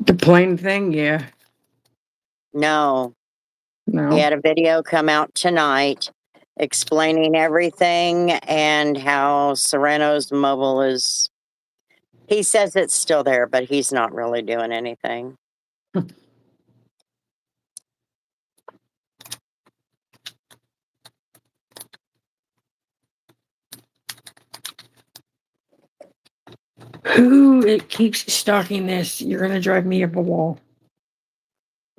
The plane thing, yeah. No, he No. had a video come out tonight explaining everything and how Serrano's mobile is. He says it's still there, but he's not really doing anything. Who it keeps stalking this? You're gonna drive me up a wall.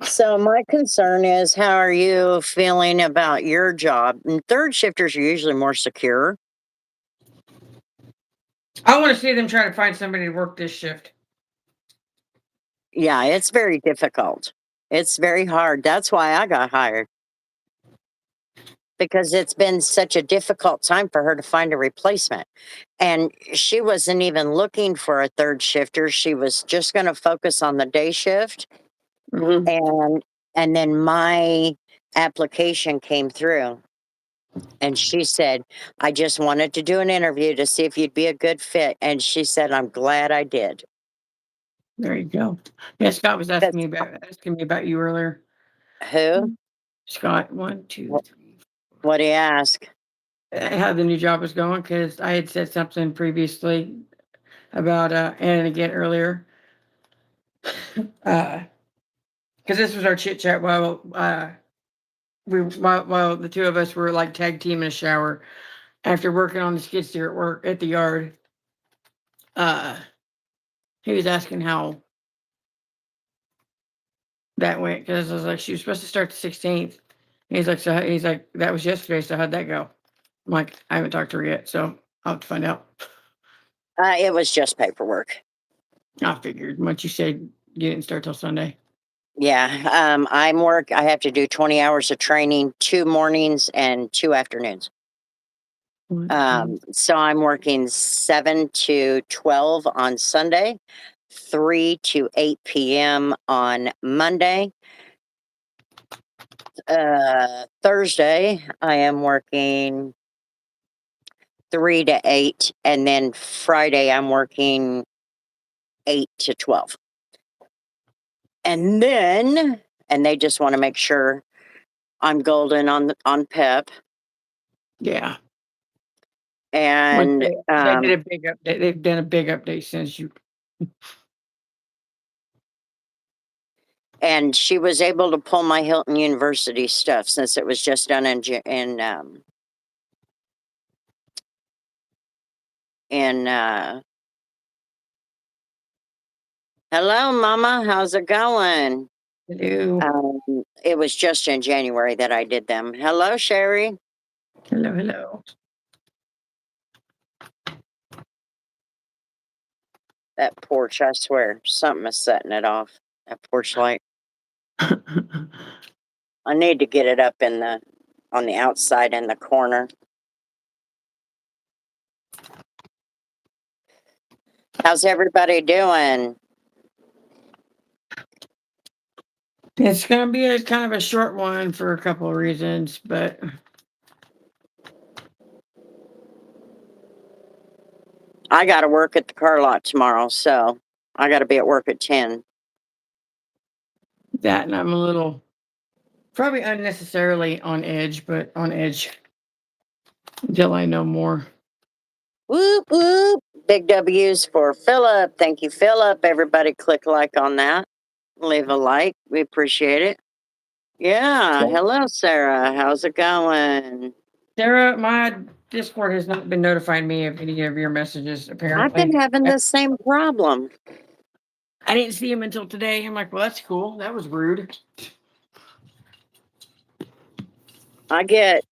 So my concern is, how are you feeling about your job? And third shifters are usually more secure. I want to see them try to find somebody to work this shift. Yeah, it's very difficult. It's very hard. That's why I got hired. Because it's been such a difficult time for her to find a replacement. And she wasn't even looking for a third shifter. She was just going to focus on the day shift. Mhm. And then my application came through. And she said, I just wanted to do an interview to see if you'd be a good fit. And she said, I'm glad I did. There you go. Yeah, Scott was asking That's me about you earlier. who? Scott, one, two, Wh- three. What do you ask? How the new job was going because I had said something previously about and again earlier. Because this was our chit chat while the two of us were like tag team in a shower after working on the skid steer at work at the yard. Uh, he was asking how that went because I was like, she was supposed to start the 16th. He's like, that was yesterday. So how'd that go? I'm like, I haven't talked to her yet, so I'll have to find out. It was just paperwork. I figured once you said you didn't start till Sunday. Yeah, I have to do 20 hours of training, 2 mornings and 2 afternoons. So I'm working 7 to 12 on Sunday, 3 to 8 PM on Monday. Thursday, I am working 3 to 8, and then Friday, I'm working 8 to 12. And they just wanna make sure I'm golden on PEP. Yeah. And, They did a big update. They've done a big update since you. and she was able to pull my Hilton University stuff since it was just done in hello, mama, how's it going? Hello. It was just in January that I did them. Hello, Sherry. Hello. Hello. That porch, I swear, something is setting it off. That porch light. I need to get it up on the outside in the corner. How's everybody doing? It's gonna be a kind of a short one for a couple of reasons, but I got to work at the car lot tomorrow, so I got to be at work at 10. that and I'm a little probably unnecessarily on edge, but on edge until I know more. Whoop, whoop. Big W's for Philip. Thank you, Philip. Everybody click like on that. Leave a like. We appreciate it. Yeah. So, Hello, Sarah. How's it going? Sarah, my Discord has not been notifying me of any of your messages, I've been apparently. having the same problem. I didn't see him until today. I'm like, well, that's cool. That was rude. I get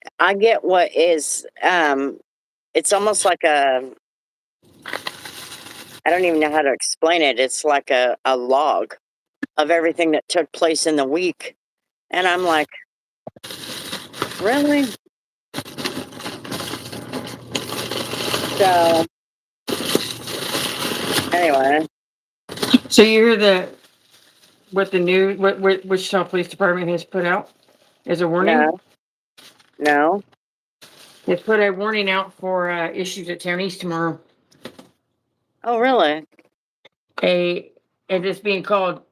what is it's almost like I don't even know how to explain it. It's like a log of everything that took place in the week. And I'm like, really? So anyway, So you hear what the new what Wichita Police Department has put out as a warning? no, no. They put a warning out for issues at Town East tomorrow. Oh, really? A It is being called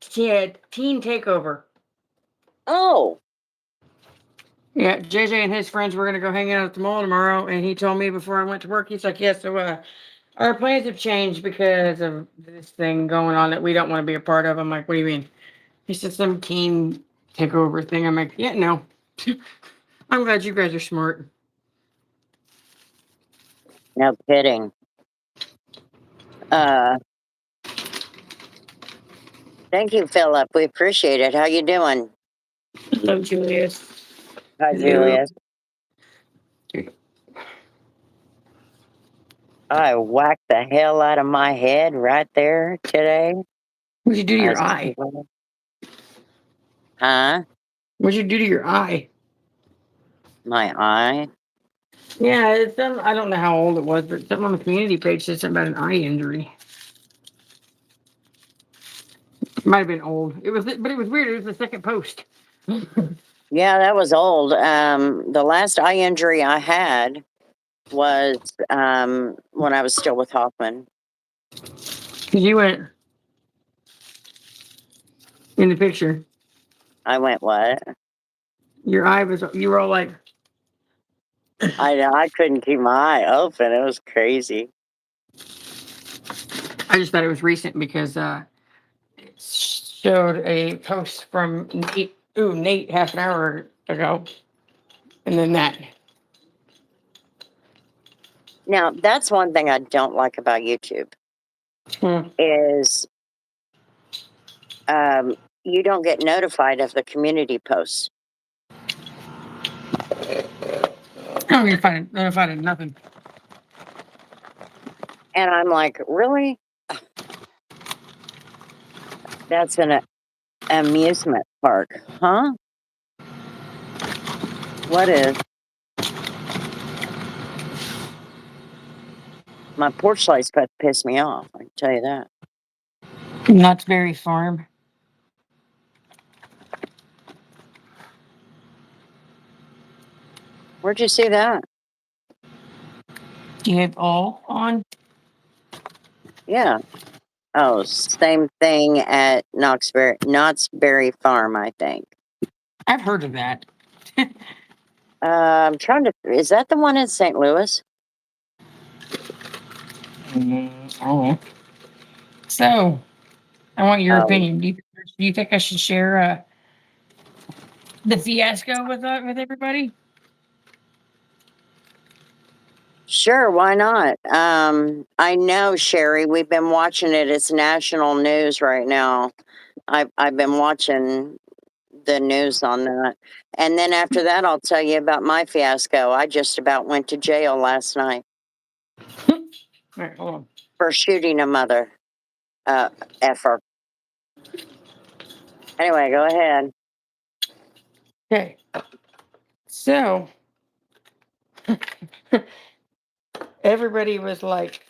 teen takeover. Oh, Yeah, JJ and his friends were gonna go hang out at the mall tomorrow, and he told me before I went to work. He's like, "Yeah, so our plans have changed because of this thing going on that we don't want to be a part of." I'm like, "What do you mean?" He said some teen takeover thing. I'm like, "Yeah, no." I'm glad you guys are smart. no kidding. Uh, thank you, Philip. We appreciate it. How you doing? Hello, Julius. Hi, Hello. Julius. I whacked the hell out of my head right there today. What'd you do to I your eye? swear. Huh? What'd you do to your eye? My eye? Yeah, it's some. I don't know how old it was, but something on the community page said something about an eye injury. It might have been old. It was, but it was weird. It was the second post. Yeah, that was old. The last eye injury I had was when I was still with Hoffman. Cause you went in the picture. I went, what? Your eye was. You were all like, I couldn't keep my eye open. It was crazy. I just thought it was recent because it showed a post from Nate. Ooh, Nate, half an hour ago, and then that. Now, that's one thing I don't like about YouTube Hmm. is you don't get notified of the community posts. I don't even find it. Notified of nothing. And I'm like, really? That's an amusement park, huh? What is? My porch light's about to piss me off. I can tell you that. Knott's Berry Farm. Where'd you see that? Do you have all on? Yeah. Oh, same thing at Knott's Berry Farm, I think. I've heard of that. I'm trying to. Is that the one in St. Louis? Oh. So, I want your Oh, opinion. Do you think I should share the fiasco with everybody? sure. Why not? I know, Sherry. We've been watching it. It's national news right now. I've been watching the news on that. And then after that, I'll tell you about my fiasco. I just about went to jail last night All right, hold on. for shooting a mother effer. Anyway, go ahead. Okay. So, everybody was like,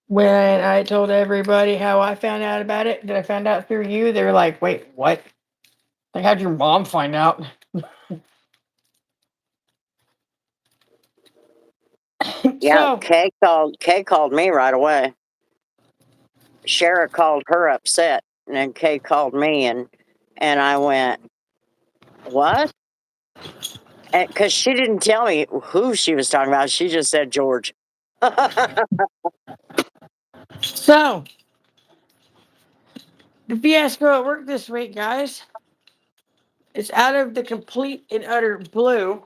when I told everybody how I found out about it, that I found out through you, they were like, wait, what? Like, how'd your mom find out? Yeah, So, Kay called me right away. Shara called her upset, and then Kay called me, and I went, what? Because she didn't tell me who she was talking about. She just said George. so the fiasco at work this week, guys. It's out of the complete and utter blue.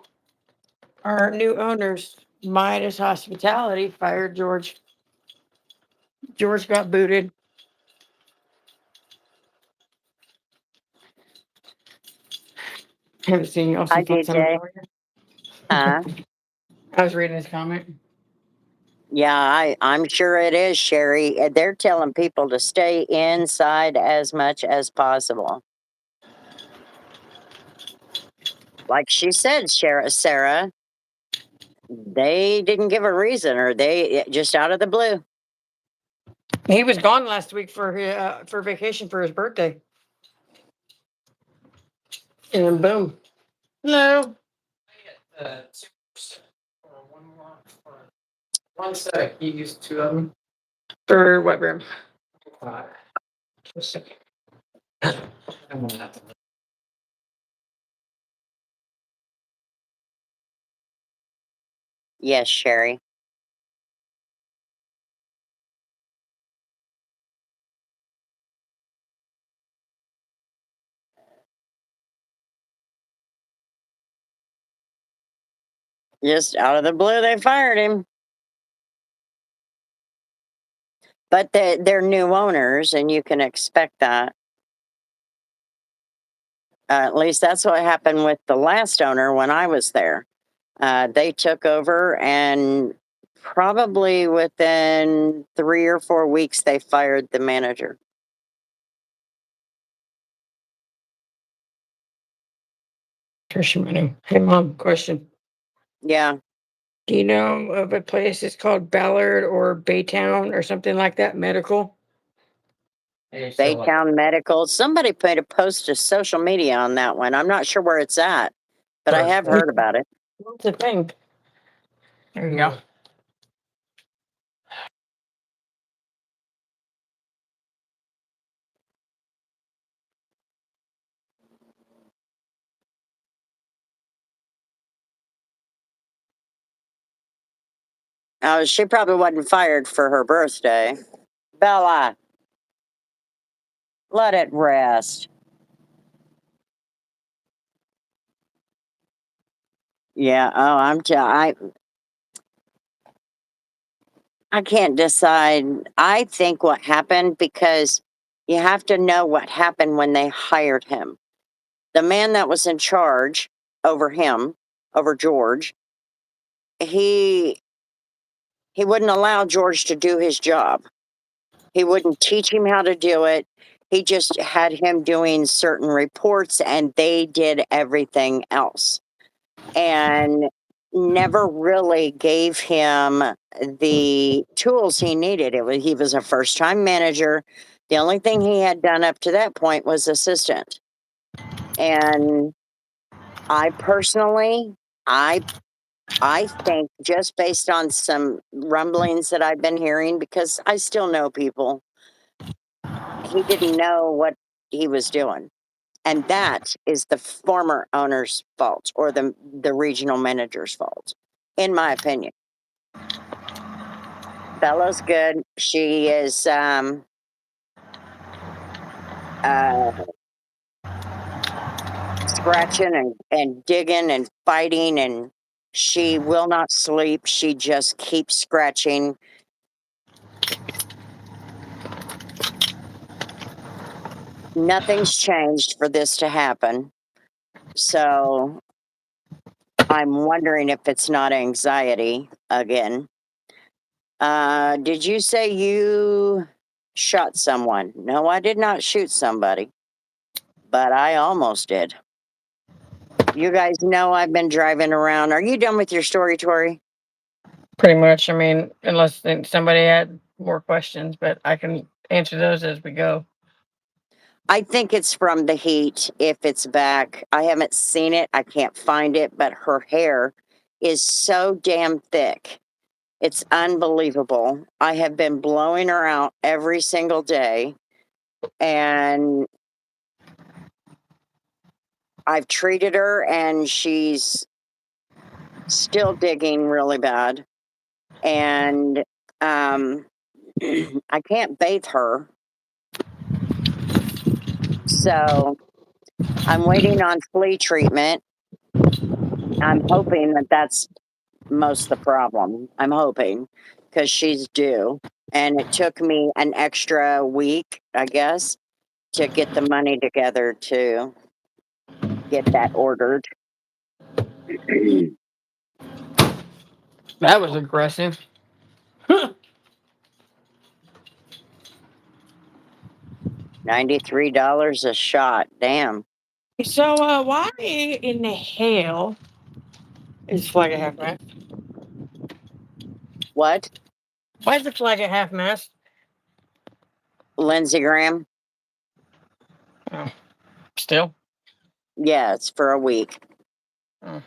Our new owners, Midas Hospitality, fired George. George got booted. Haven't seen you. Hi, Also thought something DJ. about Huh? you. I was reading his comment. Yeah, I'm sure it is, Sherry. They're telling people to stay inside as much as possible. Like she said, Sarah, they didn't give a reason, or they just out of the blue. He was gone last week for vacation for his birthday. And then boom. Hello. One sec. You used two of them. For what room? Yes, Sherry. Just out of the blue, they fired him. But they're new owners, and you can expect that. At least that's what happened with the last owner when I was there. They took over, and probably within 3 or 4 weeks, they fired the manager. Tricia Money. Hey, Mom, question. Yeah, Do you know of a place that's called Ballard or Baytown or something like that, medical? Baytown Medical. Somebody put a post to social media on that one. I'm not sure where it's at, but I have heard about it. What's the thing? There you go. Oh, she probably wasn't fired for her birthday. Bella, let it rest. Yeah. Oh, I can't decide. I think what happened, because you have to know what happened when they hired him. The man that was in charge over him, over George, he wouldn't allow George to do his job. He wouldn't teach him how to do it. He just had him doing certain reports, and they did everything else. And never really gave him the tools he needed. He was a first time manager. The only thing he had done up to that point was assistant. And I personally, I I think, just based on some rumblings that I've been hearing, because I still know people, he didn't know what he was doing. And that is the former owner's fault, or the regional manager's fault, in my opinion. Bella's good. She is scratching and digging and fighting, and she will not sleep. She just keeps scratching. Nothing's changed for this to happen. So I'm wondering if it's not anxiety again. Did you say you shot someone? No, I did not shoot somebody, but I almost did. You guys know I've been driving around. Are you done with your story, Tori? Pretty much. I mean, unless somebody had more questions, but I can answer those as we go. I think it's from the heat, if it's back. I haven't seen it. I can't find it, but her hair is so damn thick. It's unbelievable. I have been blowing her out every single day, and I've treated her, and she's still digging really bad. And I can't bathe her. So I'm waiting on flea treatment. I'm hoping that that's most of the problem. I'm hoping, because she's due. And it took me an extra week, I guess, to get the money together to get that ordered. That was aggressive. $93 a shot. Damn. So, why in the hell is flag at half mast? What? Why is the flag at half mast? Lindsey Graham? Oh, still. Yeah, it's for a week. Oh.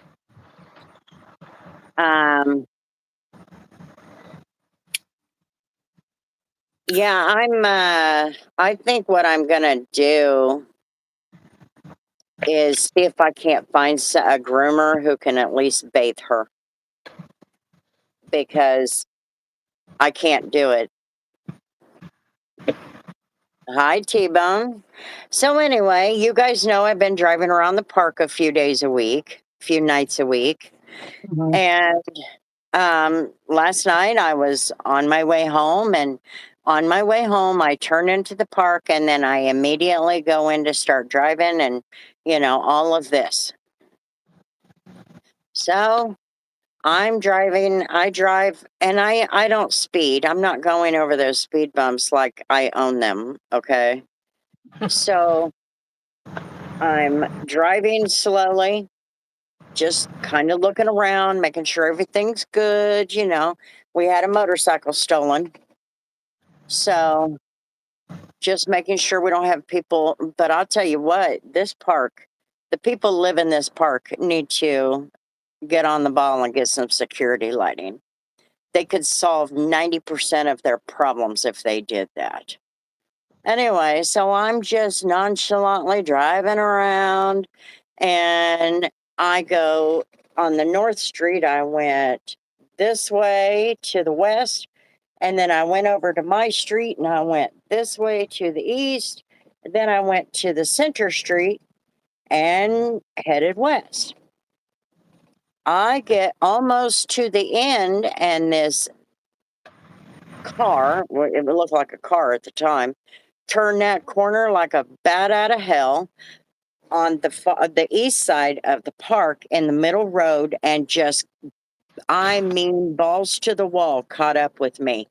Um, Yeah, I think what I'm gonna do is see if I can't find a groomer who can at least bathe her because I can't do it. Hi, T-Bone. So anyway, you guys know I've been driving around the park a few days a week, a few nights a week. And last night I was on my way home, and on my way home, I turn into the park and then I immediately go in to start driving and, all of this. So I'm driving, I drive, and I don't speed. I'm not going over those speed bumps like I own them. Okay. So I'm driving slowly, just kind of looking around, making sure everything's good. We had a motorcycle stolen. So just making sure we don't have people. But I'll tell you what, this park, the people live in this park need to get on the ball and get some security lighting. They could solve 90% of their problems if they did that. Anyway, so I'm just nonchalantly driving around and I go on the North Street. I went this way to the west, and then I went over to my street and I went this way to the east. Then I went to the center street and headed west. I get almost to the end, and this car, well, it looked like a car at the time, turned that corner like a bat out of hell on the east side of the park in the middle road, and just, I mean, balls to the wall caught up with me.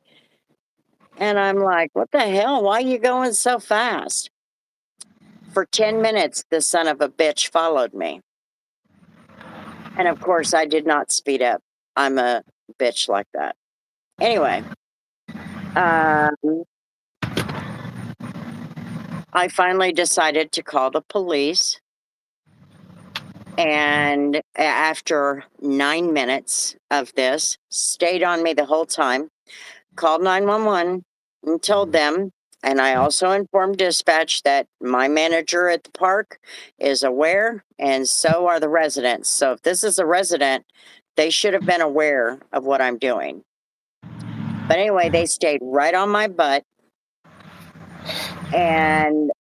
And I'm like, what the hell? Why are you going so fast? For 10 minutes, the son of a bitch followed me. And of course, I did not speed up. I'm a bitch like that. Anyway, um, I finally decided to call the police. And after 9 minutes of this, stayed on me the whole time, called 911 and told them. And I also informed dispatch that my manager at the park is aware, and so are the residents. So if this is a resident, they should have been aware of what I'm doing. But anyway, they stayed right on my butt. And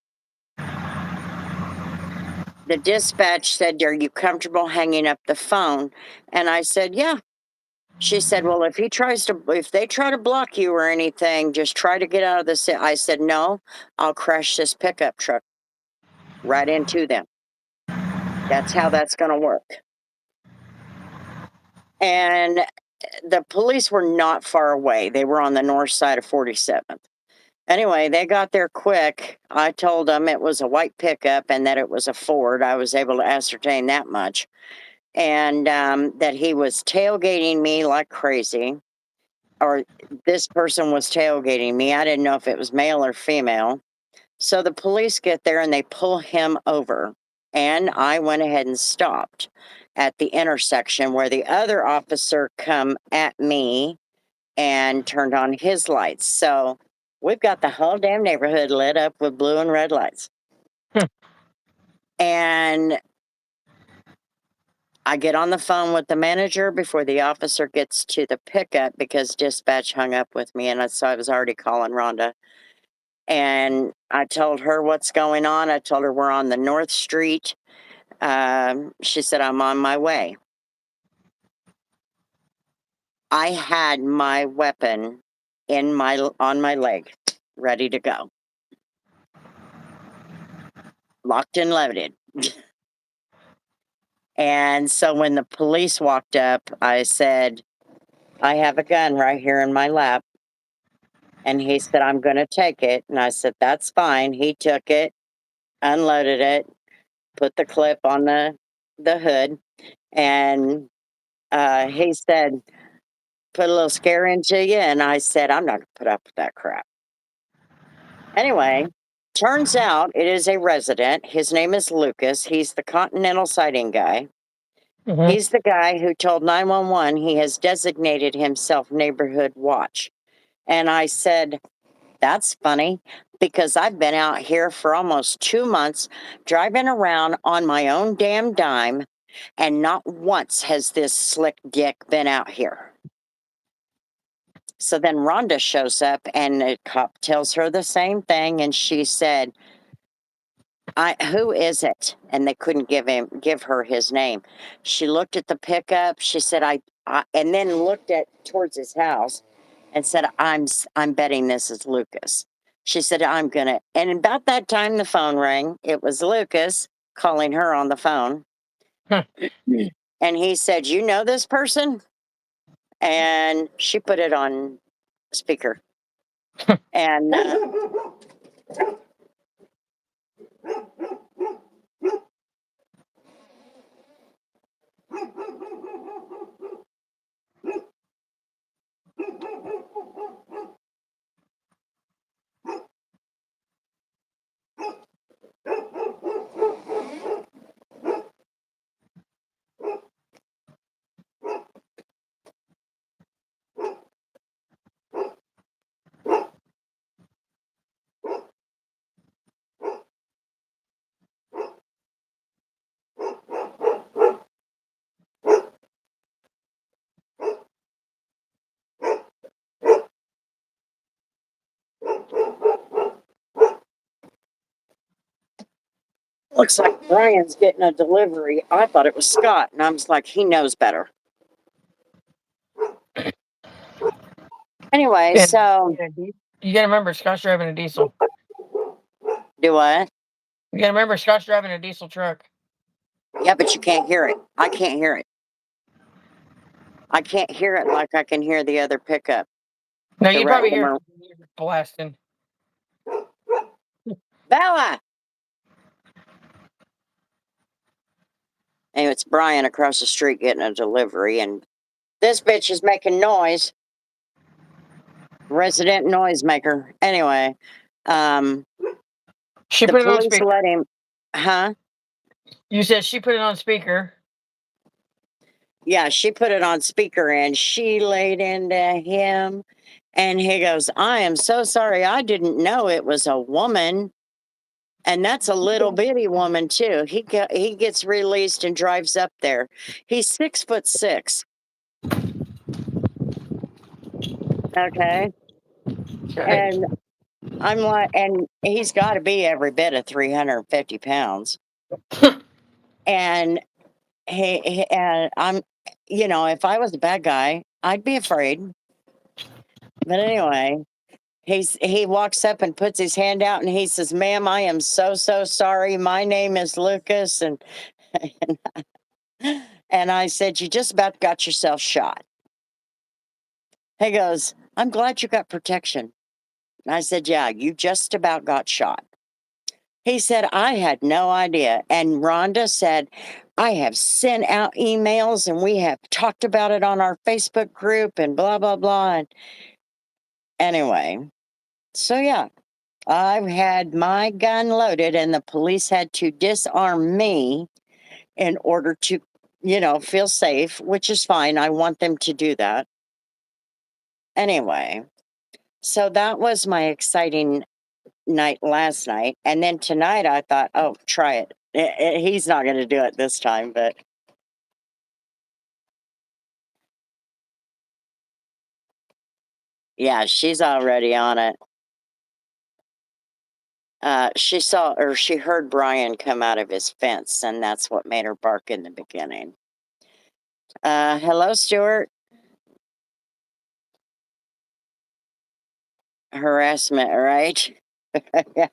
the dispatch said, "Are you comfortable hanging up the phone?" And I said, "Yeah." She said, "Well, if they try to block you or anything, just try to get out of the city." I said, "No, I'll crash this pickup truck right into them. That's how that's going to work." And the police were not far away. They were on the north side of 47th. Anyway, they got there quick. I told them it was a white pickup and that it was a Ford. I was able to ascertain that much. And that he was tailgating me like crazy, or this person was tailgating me. I didn't know if it was male or female. So the police get there and they pull him over. And I went ahead and stopped at the intersection where the other officer come at me and turned on his lights. So we've got the whole damn neighborhood lit up with blue and red lights. And I get on the phone with the manager before the officer gets to the pickup because dispatch hung up with me. And so I was already calling Rhonda. And I told her what's going on. I told her we're on the North Street. She said, "I'm on my way." I had my weapon on my leg, ready to go. Locked and loaded. And so when the police walked up, I said, "I have a gun right here in my lap." And he said, "I'm going to take it." And I said, "That's fine." He took it, unloaded it, put the clip on the hood, and he said, "Put a little scare into you." And I said, "I'm not going to put up with that crap." Anyway, turns out it is a resident. His name is Lucas. He's the Continental Sighting guy. Mhm. He's the guy who told 911 he has designated himself Neighborhood Watch. And I said, that's funny because I've been out here for almost 2 months driving around on my own damn dime, and not once has this slick dick been out here. So then Rhonda shows up and the cop tells her the same thing, and she said, who is it? And they couldn't give her his name. She looked at the pickup. She said, and then looked towards his house and said, I'm betting this is Lucas. She said, and about that time the phone rang. It was Lucas calling her on the phone. Huh. And he said, you know this person? And she put it on speaker. And looks like Brian's getting a delivery. I thought it was Scott, and I was like, he knows better. Anyway, Yeah. so You gotta remember, Scott's driving a diesel. do what? You gotta remember, Scott's driving a diesel truck. Yeah, but you can't hear it. I can't hear it. I can't hear it like I can hear the other pickup. No, The you'd probably hear rattle it blasting. Bella! Anyway, it's Brian across the street getting a delivery, and this bitch is making noise. Resident noisemaker. Anyway, She the put it on police speaker. let him. Huh? You said she put it on speaker. Yeah, she put it on speaker and she laid into him. And he goes, I am so sorry. I didn't know it was a woman. And that's a little bitty woman, too. He gets released and drives up there. He's 6'6". Okay. And I'm like, and he's got to be every bit of 350 pounds. And and I'm, if I was a bad guy, I'd be afraid. But anyway, he walks up and puts his hand out and he says, ma'am, I am so sorry. My name is Lucas. And and I said, you just about got yourself shot. He goes, I'm glad you got protection. And I said, yeah, you just about got shot. He said, I had no idea. And Rhonda said, I have sent out emails and we have talked about it on our Facebook group and blah, blah, blah. And anyway, so yeah, I've had my gun loaded and the police had to disarm me in order to, feel safe, which is fine. I want them to do that. Anyway, so that was my exciting night last night. And then tonight I thought, oh, try it. He's not going to do it this time, but. Yeah, she's already on it. She heard Brian come out of his fence, and that's what made her bark in the beginning. Hello, Stuart. Harassment, right? Yeah.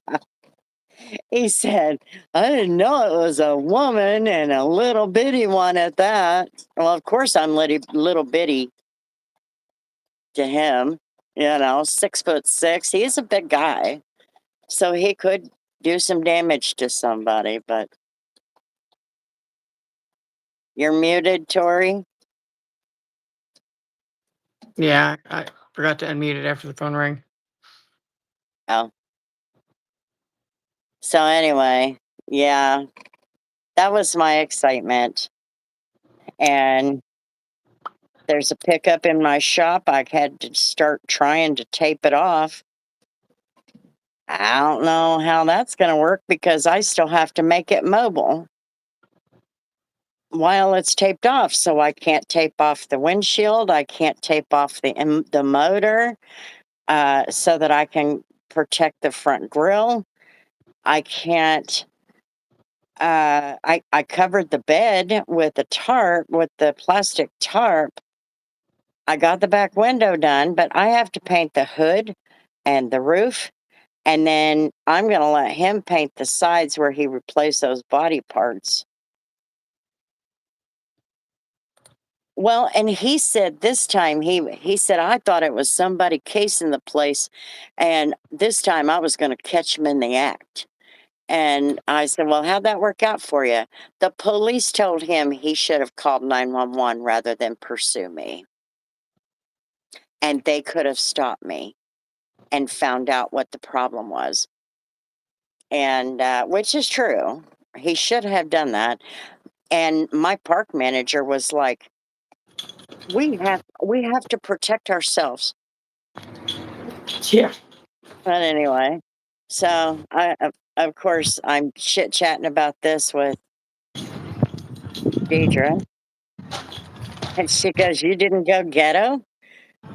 He said, I didn't know it was a woman and a little bitty one at that. Well, of course I'm little bitty to him, 6'6". He's a big guy. So he could do some damage to somebody, but you're muted, Tori. Yeah, I forgot to unmute it after the phone rang. Oh. So anyway, yeah, that was my excitement. And there's a pickup in my shop. I had to start trying to tape it off. I don't know how that's going to work because I still have to make it mobile while it's taped off. So I can't tape off the windshield. I can't tape off the motor so that I can protect the front grill. I can't. I covered the bed with a tarp, with the plastic tarp. I got the back window done, but I have to paint the hood and the roof. And then I'm going to let him paint the sides where he replaced those body parts. Well, and he said this time, he said, I thought it was somebody casing the place. And this time I was going to catch him in the act. And I said, well, how'd that work out for you? The police told him he should have called 911 rather than pursue me. And they could have stopped me and found out what the problem was. And which is true. He should have done that. And my park manager was like, we have to protect ourselves. Yeah. But anyway, so of course I'm chit chatting about this with Deidre. And she goes, you didn't go ghetto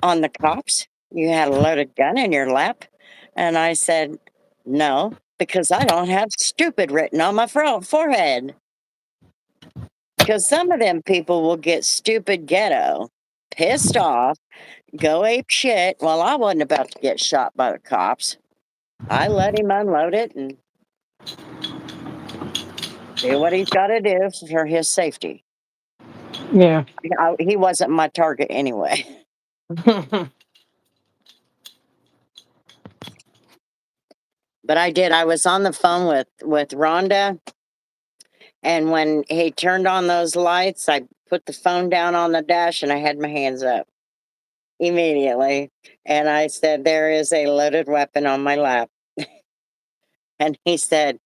on the cops? You had a loaded gun in your lap? And I said, no, because I don't have stupid written on my forehead. Because some of them people will get stupid ghetto, pissed off, go ape shit. Well, I wasn't about to get shot by the cops. I let him unload it and do what he's got to do for his safety. Yeah. He wasn't my target anyway. But I did. I was on the phone with Rhonda, and when he turned on those lights, I put the phone down on the dash and I had my hands up immediately. And I said, there is a loaded weapon on my lap. And he said,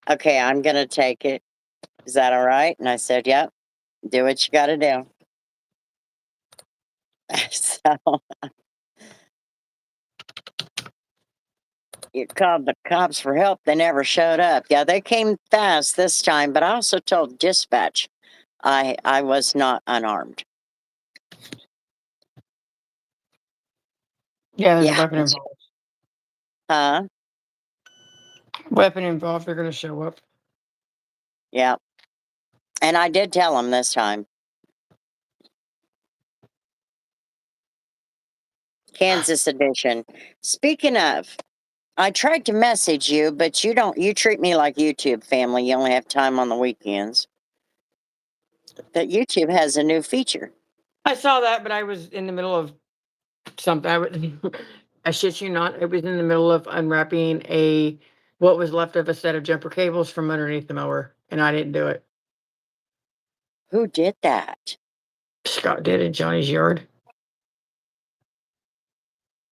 okay, I'm going to take it. Is that all right? And I said, yep, do what you got to do. So you called the cops for help. They never showed up. Yeah, they came fast this time, but I also told dispatch I was not unarmed. Yeah, there's Yeah. a weapon involved. Huh? Weapon involved, they're gonna show up. Yeah. And I did tell him this time. Kansas edition. Speaking of, I tried to message you, but you treat me like YouTube family. You only have time on the weekends. But YouTube has a new feature. I saw that, but I was in the middle of something. I shit you not, it was in the middle of unwrapping what was left of a set of jumper cables from underneath the mower, and I didn't do it. Who did that? Scott did in Johnny's yard.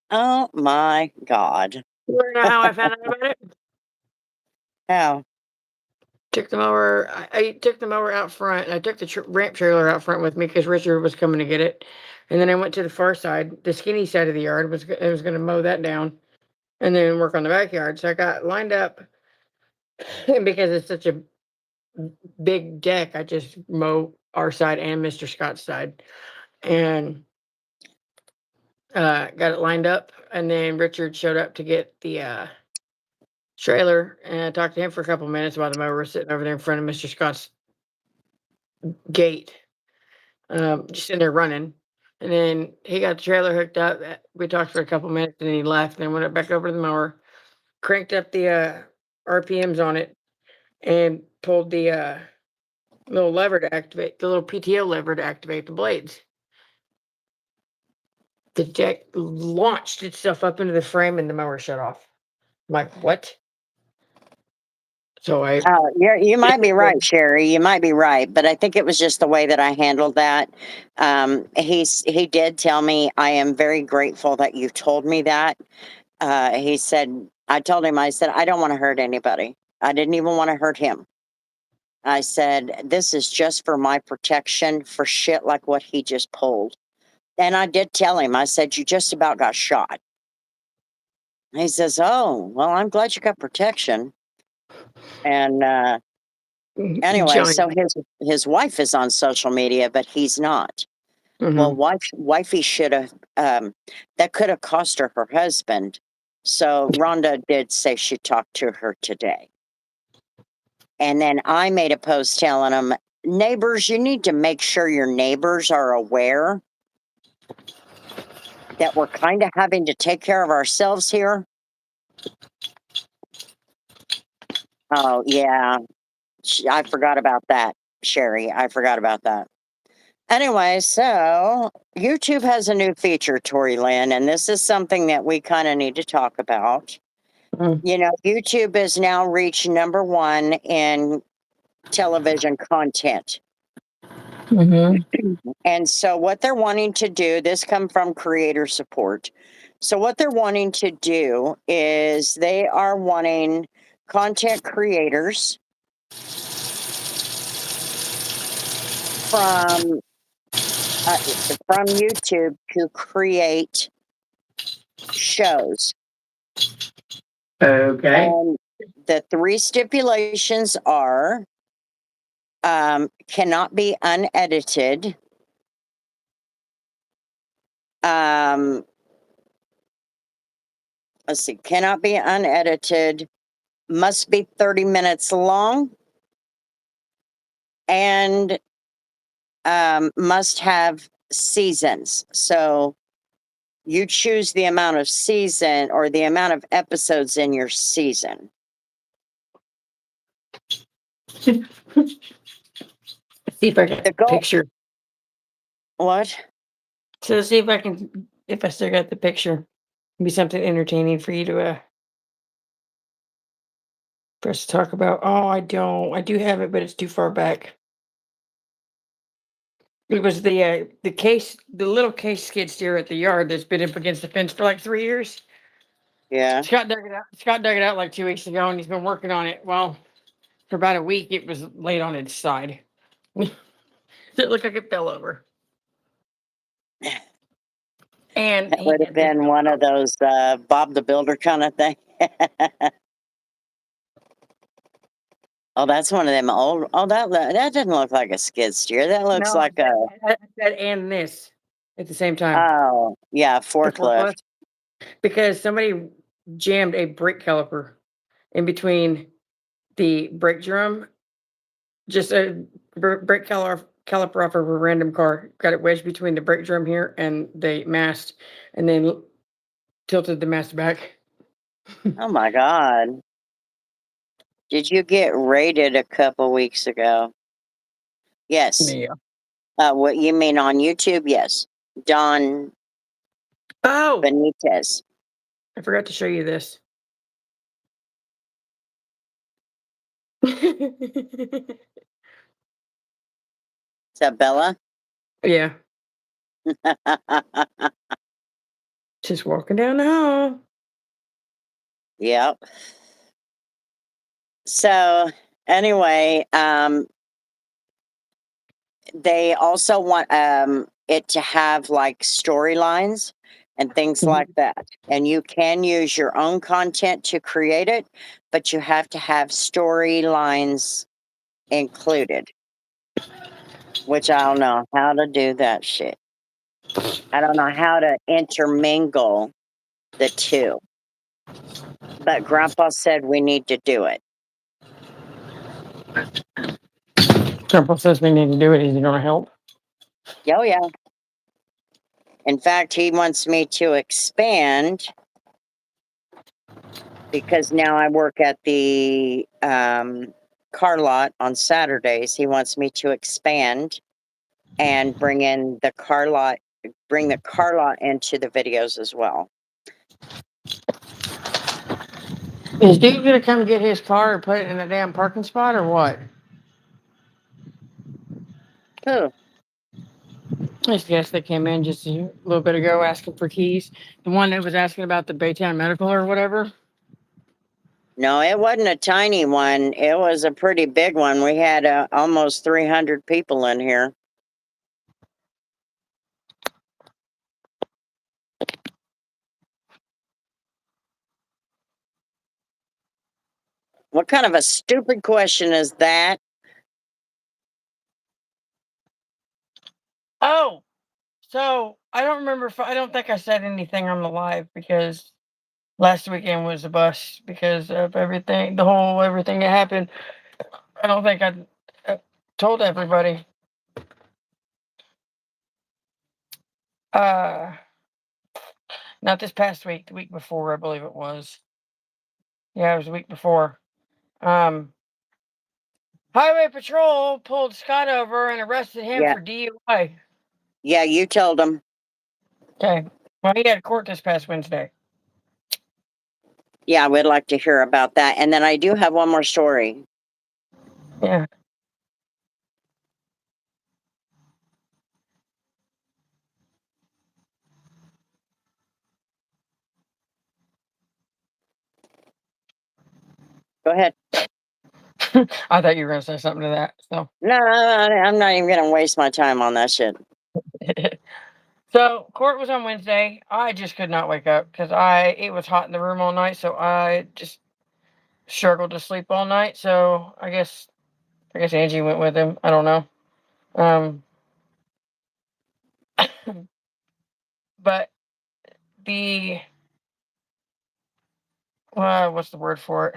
Oh my God. You wanna know how I found out about it? How? Took the mower. I took the mower out front. And I took the ramp trailer out front with me because Richard was coming to get it. And then I went to the far side, the skinny side of the yard. I was going to mow that down, and then work on the backyard. So I got lined up, and because it's such a big deck, I just mow our side and Mr. Scott's side, and got it lined up. And then Richard showed up to get the trailer, and I talked to him for a couple minutes while the mower was sitting over there in front of Mr. Scott's gate, just sitting there running. And then he got the trailer hooked up. We talked for a couple minutes, and then he left. And then went back over to the mower, cranked up the RPMs on it, and pulled the little lever to activate the little PTO lever to activate the blades. The deck launched itself up into the frame, and the mower shut off. I'm like, what? So You might be right, Sherry. You might be right, but I think it was just the way that I handled that. He did tell me, I am very grateful that you told me that. He said, I told him, I said, I don't want to hurt anybody. I didn't even want to hurt him. I said, this is just for my protection for shit like what he just pulled. And I did tell him, I said, you just about got shot. He says, "Oh, well, I'm glad you got protection." And anyway, Johnny. so his wife is on social media, but he's not. Well, Mhm. wifey should have. That could have cost her her husband. So Rhonda did say she talked to her today. And then I made a post telling them, neighbors, you need to make sure your neighbors are aware that we're kind of having to take care of ourselves here. Oh, yeah. I forgot about that, Sherry. I forgot about that. Anyway, so YouTube has a new feature, Tori Lynn, and this is something that we kind of need to talk about. Mm. You know, YouTube has now reached #1 in television content. Mhm. And so what they're wanting to do, this come from creator support. So what they're wanting to do is they are wanting content creators from YouTube to create shows. Okay. And the 3 stipulations are cannot be unedited. Let's see, cannot be unedited, must be 30 minutes long, and must have seasons. So you choose the amount of season or the amount of episodes in your season. See if I got The the goal, picture. what? So see if I can, if I still got the picture. Be something entertaining for you to for us to talk about. Oh, I don't. I do have it, but it's too far back. It was the case, the little case skid steer at the yard that's been up against the fence for like 3 years. Yeah. Scott dug it out. Scott dug it out like 2 weeks ago, and he's been working on it. Well, for about a week, it was laid on its side. It looked like it fell over. And That he would have had this. been one of those Bob the Builder kind of thing. Oh, that's one of them old. Oh, that doesn't look like a skid steer. That looks No, like a that and this at the same time. oh yeah, The forklift. forklift. Because somebody jammed a brake caliper in between the brake drum, just a brake caliper off of a random car. Got it wedged between the brake drum here and the mast, and then tilted the mast back. Oh my God. Did you get raided a couple weeks ago? Yes. Yeah. What you mean on YouTube? Yes. Don Oh, Benitez. I forgot to show you this. Is that Bella? Yeah, just walking down the hall. Yep. So anyway, they also want it to have like storylines and things Mhm. like that. And you can use your own content to create it, but you have to have storylines included, which I don't know how to do that shit. I don't know how to intermingle the two. But Grandpa said we need to do it. Grandpa says we need to do it. Is he going to help? Oh, yeah. In fact, he wants me to expand because now I work at the car lot on Saturdays. He wants me to expand and bring the car lot into the videos as well. Is Dude going to come get his car and put it in a damn parking spot or what? Who? This guest that came in just a little bit ago asking for keys. The one that was asking about the Baytown Medical or whatever. No, it wasn't a tiny one. It was a pretty big one. We had almost 300 people in here. What kind of a stupid question is that? Oh, so I don't remember if I don't think I said anything on the live because last weekend was a bust because of everything, the whole everything that happened. I don't think I told everybody. Uh, Not this past week, the week before, I believe it was. Yeah, it was the week before. Um, Highway Patrol pulled Scott over and arrested him Yeah. for DUI. Yeah, you told him. Okay. Well, he had court this past Wednesday. Yeah, I would like to hear about that. And then I do have one more story. Yeah. Go ahead. I thought you were going to say something to that. So. No, I'm not even gonna waste my time on that shit. So court was on Wednesday. I just could not wake up because it was hot in the room all night, so I just struggled to sleep all night. So I guess Angie went with him. I don't know. But the what's the word for it?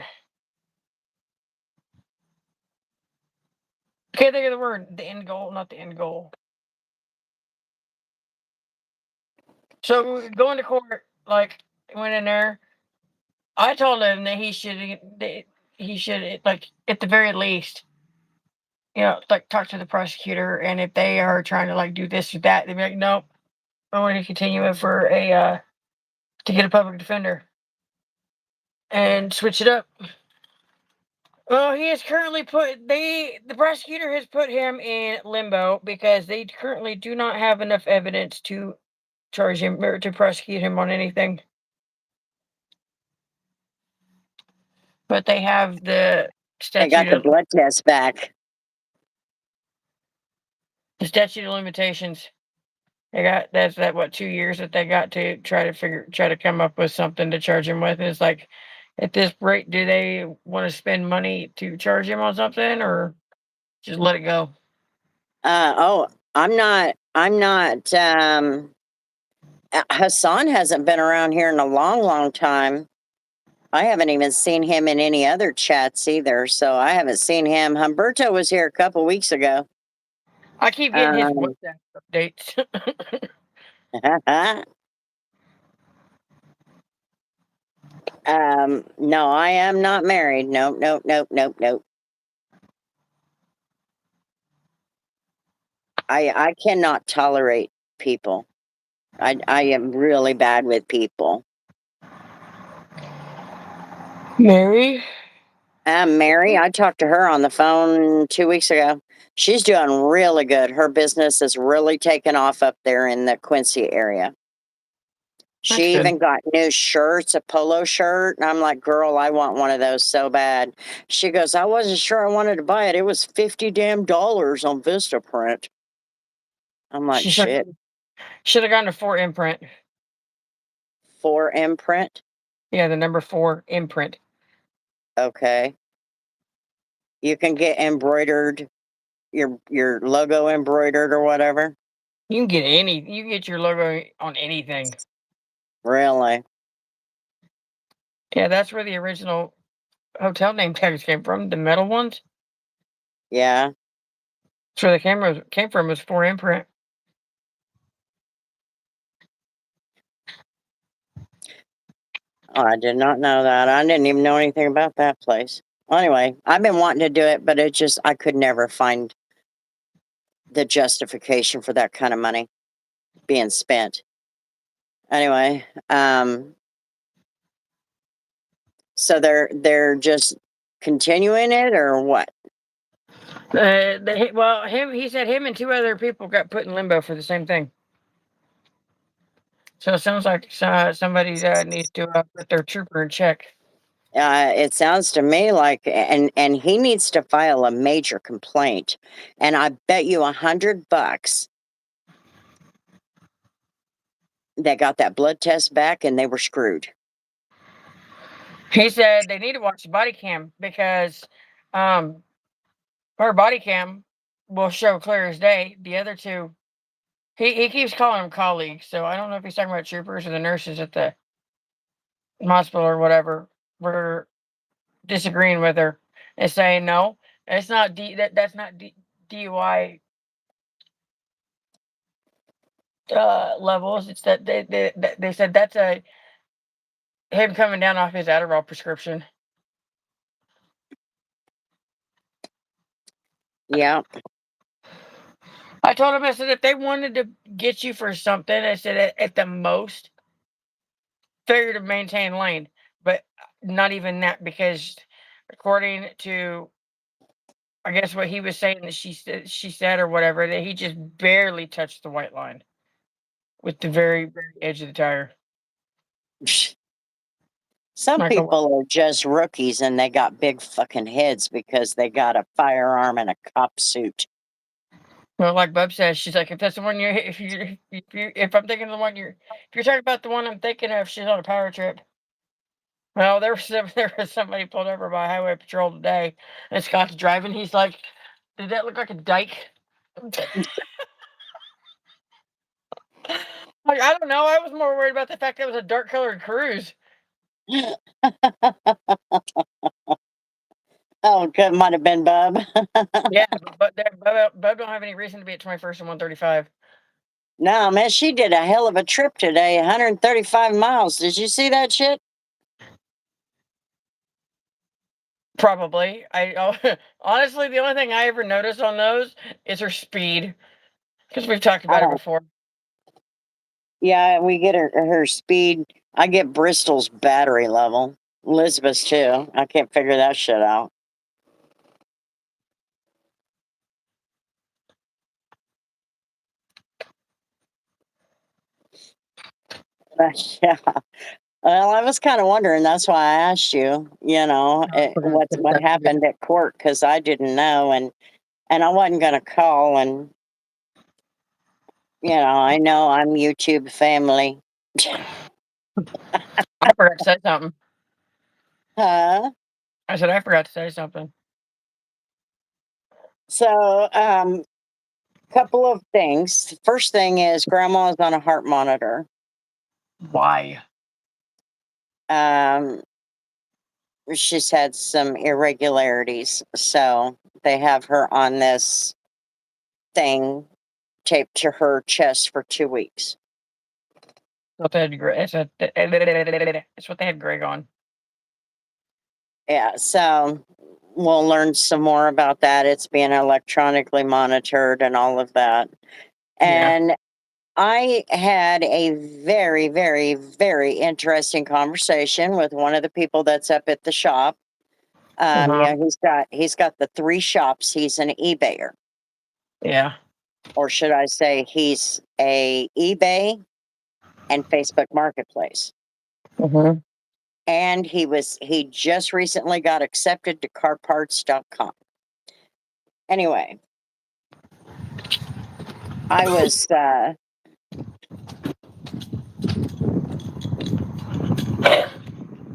Can't think of the word. The end goal, not the end goal. So going to court, like went in there. I told him that he should like at the very least, like talk to the prosecutor, and if they are trying to like do this or that, they'd be like, nope, I want to continue it for to get a public defender and switch it up. Well, he is currently the prosecutor has put him in limbo because they currently do not have enough evidence to charge him or to prosecute him on anything. But they have the I got the statute of blood test back. limitations. They got that's that what 2 years that they got to try to come up with something to charge him with. It's like at this rate, do they want to spend money to charge him on something or just let it go? I'm not. Hassan hasn't been around here in a long, long time. I haven't even seen him in any other chats either. So I haven't seen him. Humberto was here a couple weeks ago. I keep getting his WhatsApp updates. No, I am not married. Nope, nope, nope, nope, nope. I cannot tolerate people. I am really bad with people. Mary? Mary, I talked to her on the phone 2 weeks ago. She's doing really good. Her business is really taking off up there in the Quincy area. That's She good. even got new shirts, a polo shirt. And I'm like, girl, I want one of those so bad. She goes, I wasn't sure I wanted to buy it. It was $50 damn on Vistaprint. I'm like, She shit. should have gotten a 4 imprint. 4 imprint? Yeah, the number 4 imprint. Okay. You can get embroidered, your logo embroidered or whatever. You can get your logo on anything. Really? Yeah, that's where the original hotel name tags came from, the metal ones. Yeah. That's where the camera came from, was 4 imprint. Oh, I did not know that. I didn't even know anything about that place. Anyway, I've been wanting to do it, but I could never find the justification for that kind of money being spent. Anyway, so they're just continuing it or what? He said him and 2 other people got put in limbo for the same thing. So it sounds like somebody needs to put their trooper in check. It sounds to me like, and he needs to file a major complaint, and I bet you $100 they got that blood test back and they were screwed. He said they need to watch the body cam because um her body cam will show clear as day. The other two, he keeps calling them colleagues, so I don't know if he's talking about troopers or the nurses at the hospital or whatever. We're disagreeing with her and saying no, it's not that's not DUI levels. It's that they said that's a him coming down off his Adderall prescription. Yeah. I told him, I said, if they wanted to get you for something, I said, at the most, failure to maintain lane, but not even that, because according to, I guess what he was saying that she said or whatever, that he just barely touched the white line with the very, very edge of the tire. Some Like, people are just rookies and they got big fucking heads because they got a firearm and a cop suit. well, like Bub says, she's like, if that's the one if I'm thinking of the one if you're talking about the one I'm thinking of, she's on a power trip. Well, there was somebody pulled over by highway patrol today, and Scott's driving. He's like, "Did that look like a dyke?" Like, I don't know. I was more worried about the fact that it was a dark colored cruise. Oh, good, might have been Bub. Yeah, but Bub don't have any reason to be at 21st and 135. No, man, she did a hell of a trip today, 135 miles. Did you see that shit? Probably. Honestly, the only thing I ever notice on those is her speed, because we've talked about it before. Yeah, we get her speed. I get Bristol's battery level. Elizabeth's too. I can't figure that shit out. But, yeah. Well, I was kind of wondering. That's why I asked you. You know, what happened at court, because I didn't know, and I wasn't gonna call. And I know I'm YouTube family. I forgot to say something. Huh? I said I forgot to say something. So, couple of things. First thing is grandma's on a heart monitor. Why? She's had some irregularities, so they have her on this thing taped to her chest for 2 weeks. What they had it's what they had Greg on. Yeah, so we'll learn some more about that. It's being electronically monitored and all of that. Yeah. And I had a very, very, very interesting conversation with one of the people that's up at the shop. Uh-huh. He's got the 3 shops. He's an eBayer, Yeah. or should I say, he's a eBay and Facebook Marketplace. Mm-hmm. And he just recently got accepted to carparts.com. Anyway, I was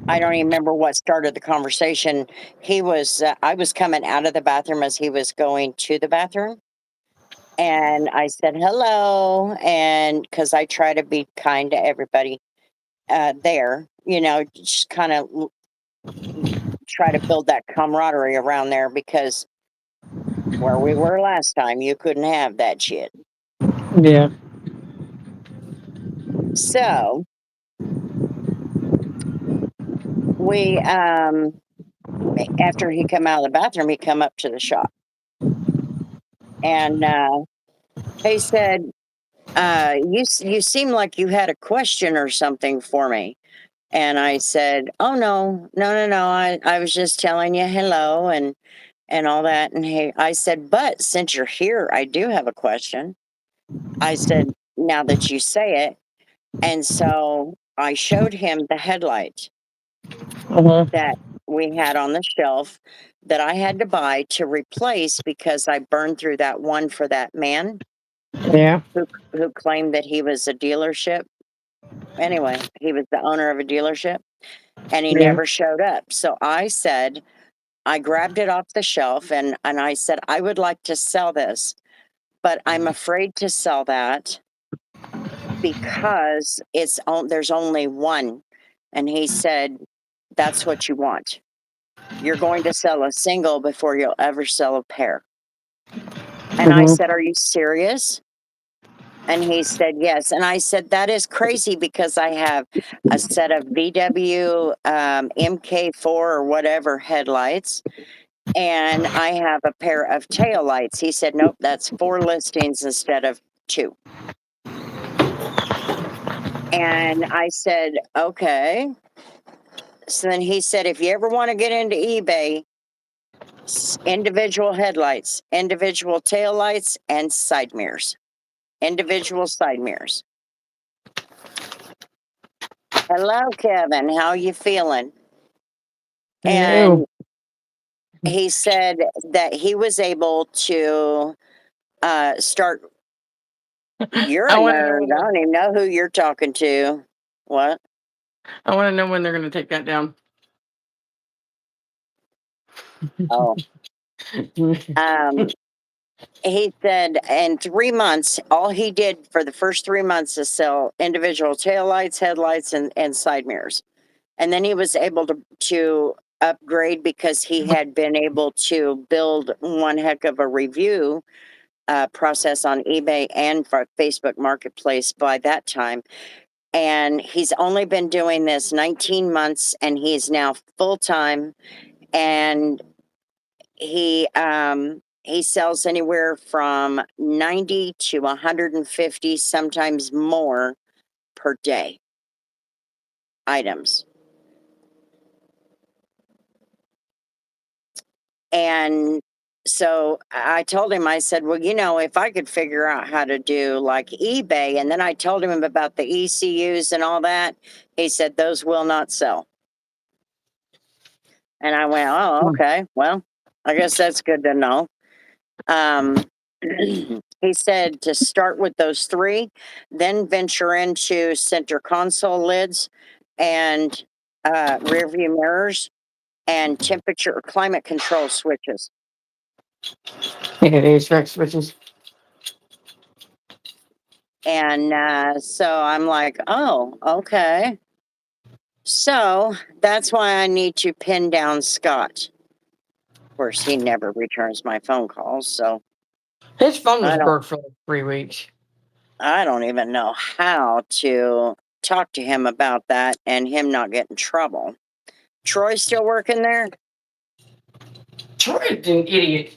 I don't even remember what started the conversation. I was coming out of the bathroom as he was going to the bathroom. And I said hello, and because I try to be kind to everybody there, just kind of try to build that camaraderie around there, because where we were last time, you couldn't have that shit. Yeah. So we, after he come out of the bathroom, he come up to the shop, and he said, you seem like you had a question or something for me. And I said, oh, no, no, no, no. I was just telling you hello and all that. And I said, but since you're here, I do have a question. I said, now that you say it. And so I showed him the headlight that we had on the shelf that I had to buy to replace, because I burned through that one for that man. Yeah. Who claimed that he was a dealership. Anyway, he was the owner of a dealership. and he Yeah. never showed up. So I said, I grabbed it off the shelf and I said, I would like to sell this, but I'm afraid to sell that because there's only one. And he said, that's what you want. You're going to sell a single before you'll ever sell a pair. And I said, are you serious? And he said, yes. And I said, that is crazy because I have a set of VW MK4 or whatever headlights, and I have a pair of tail lights. He said, nope, that's 4 listings instead of 2. And I said, okay. So then he said, if you ever want to get into eBay, individual headlights, individual tail lights, and side mirrors. Individual side mirrors. Hello, Kevin. How you feeling? And he said that he was able to start. You're a I want to know nerd. I don't even know who you're talking to. What? I want to know when they're going to take that down. Oh. He said in 3 months, all he did for the first 3 months is sell individual taillights, headlights, and side mirrors. And then he was able to upgrade because he had been able to build one heck of a review process on eBay and for Facebook Marketplace by that time. And he's only been doing this 19 months and he's now full-time, and he sells anywhere from 90 to 150, sometimes more per day items. And so I told him, I said, well, if I could figure out how to do like eBay, and then I told him about the ECUs and all that, he said, those will not sell. And I went, oh, okay. Well, I guess that's good to know. He said to start with those 3, then venture into center console lids and rear view mirrors and temperature or climate control switches. Yeah, the HVAC switches. And so I'm like, oh, okay. So that's why I need to pin down Scott. Of course, he never returns my phone calls, so His phone was I don't- broke for like 3 weeks. I don't even know how to talk to him about that and him not get in trouble. Troy still working there? Troy's an idiot.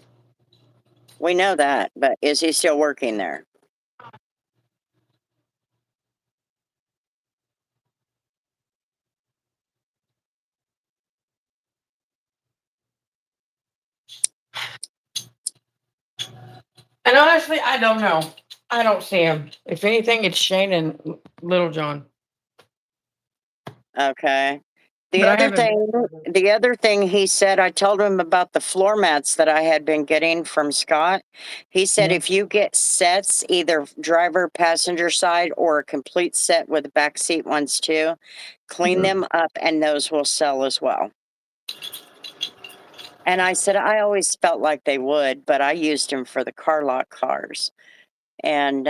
We know that, but is he still working there? And honestly, I don't know. I don't see him. If anything, it's Shane and Little John. Okay. But The other thing he said, I told him about the floor mats that I had been getting from Scott. He said, Yeah. if you get sets, either driver, passenger side, or a complete set with back seat ones too, clean them up and those will sell as well. And I said, I always felt like they would, but I used them for the car lot cars. And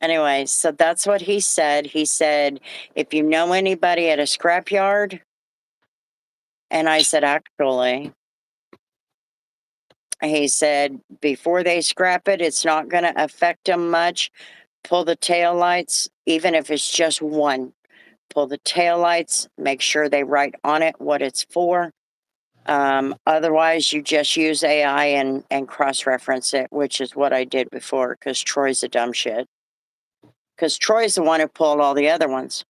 anyway, so that's what he said. He said, if you know anybody at a scrapyard, and I said, actually, he said, before they scrap it, it's not going to affect them much. Pull the tail lights, even if it's just one. Pull the tail lights, make sure they write on it what it's for. Otherwise, you just use AI and cross-reference it, which is what I did before, because Troy's a dumb shit. Because Troy's the one who pulled all the other ones,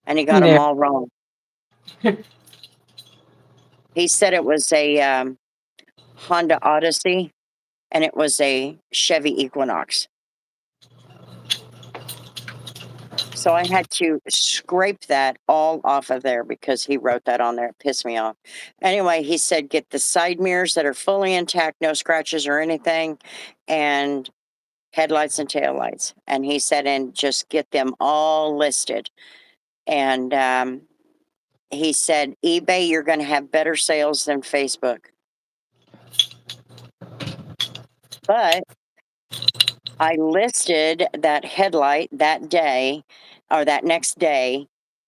and he got them all wrong. He said it was a Honda Odyssey, and it was a Chevy Equinox. So I had to scrape that all off of there because he wrote that on there. It pissed me off. Anyway, he said, get the side mirrors that are fully intact, no scratches or anything, and headlights and taillights. And he said, and just get them all listed. And he said, eBay, you're going to have better sales than Facebook. But I listed that headlight that day or that next day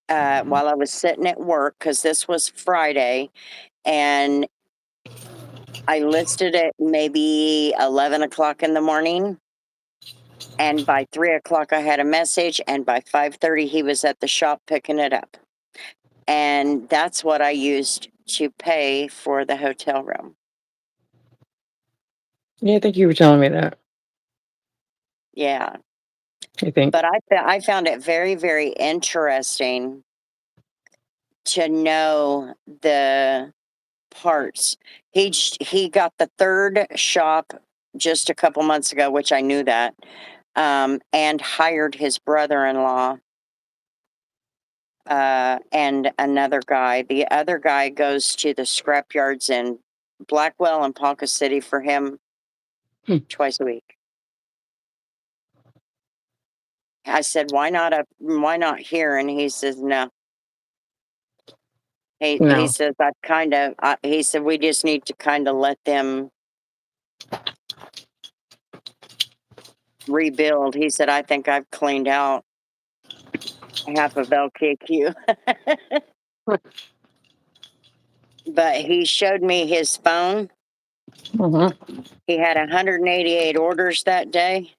while I was sitting at work, because this was Friday, and I listed it maybe 11 o'clock in the morning. And by 3 o'clock, I had a message, and by 5:30, he was at the shop picking it up. And that's what I used to pay for the hotel room. Yeah, I think you were telling me that. Yeah. I think. But I found it very, very interesting to know the parts. He got the third shop just a couple months ago, which I knew that, and hired his brother-in-law and another guy. The other guy goes to the scrap yards in Blackwell and Ponca City for him twice a week. I said, why not here? And he says, no. He No. says, he said, we just need to kind of let them rebuild. He said, I think I've cleaned out half of LKQ. But he showed me his phone. Mm-hmm. He had 188 orders that day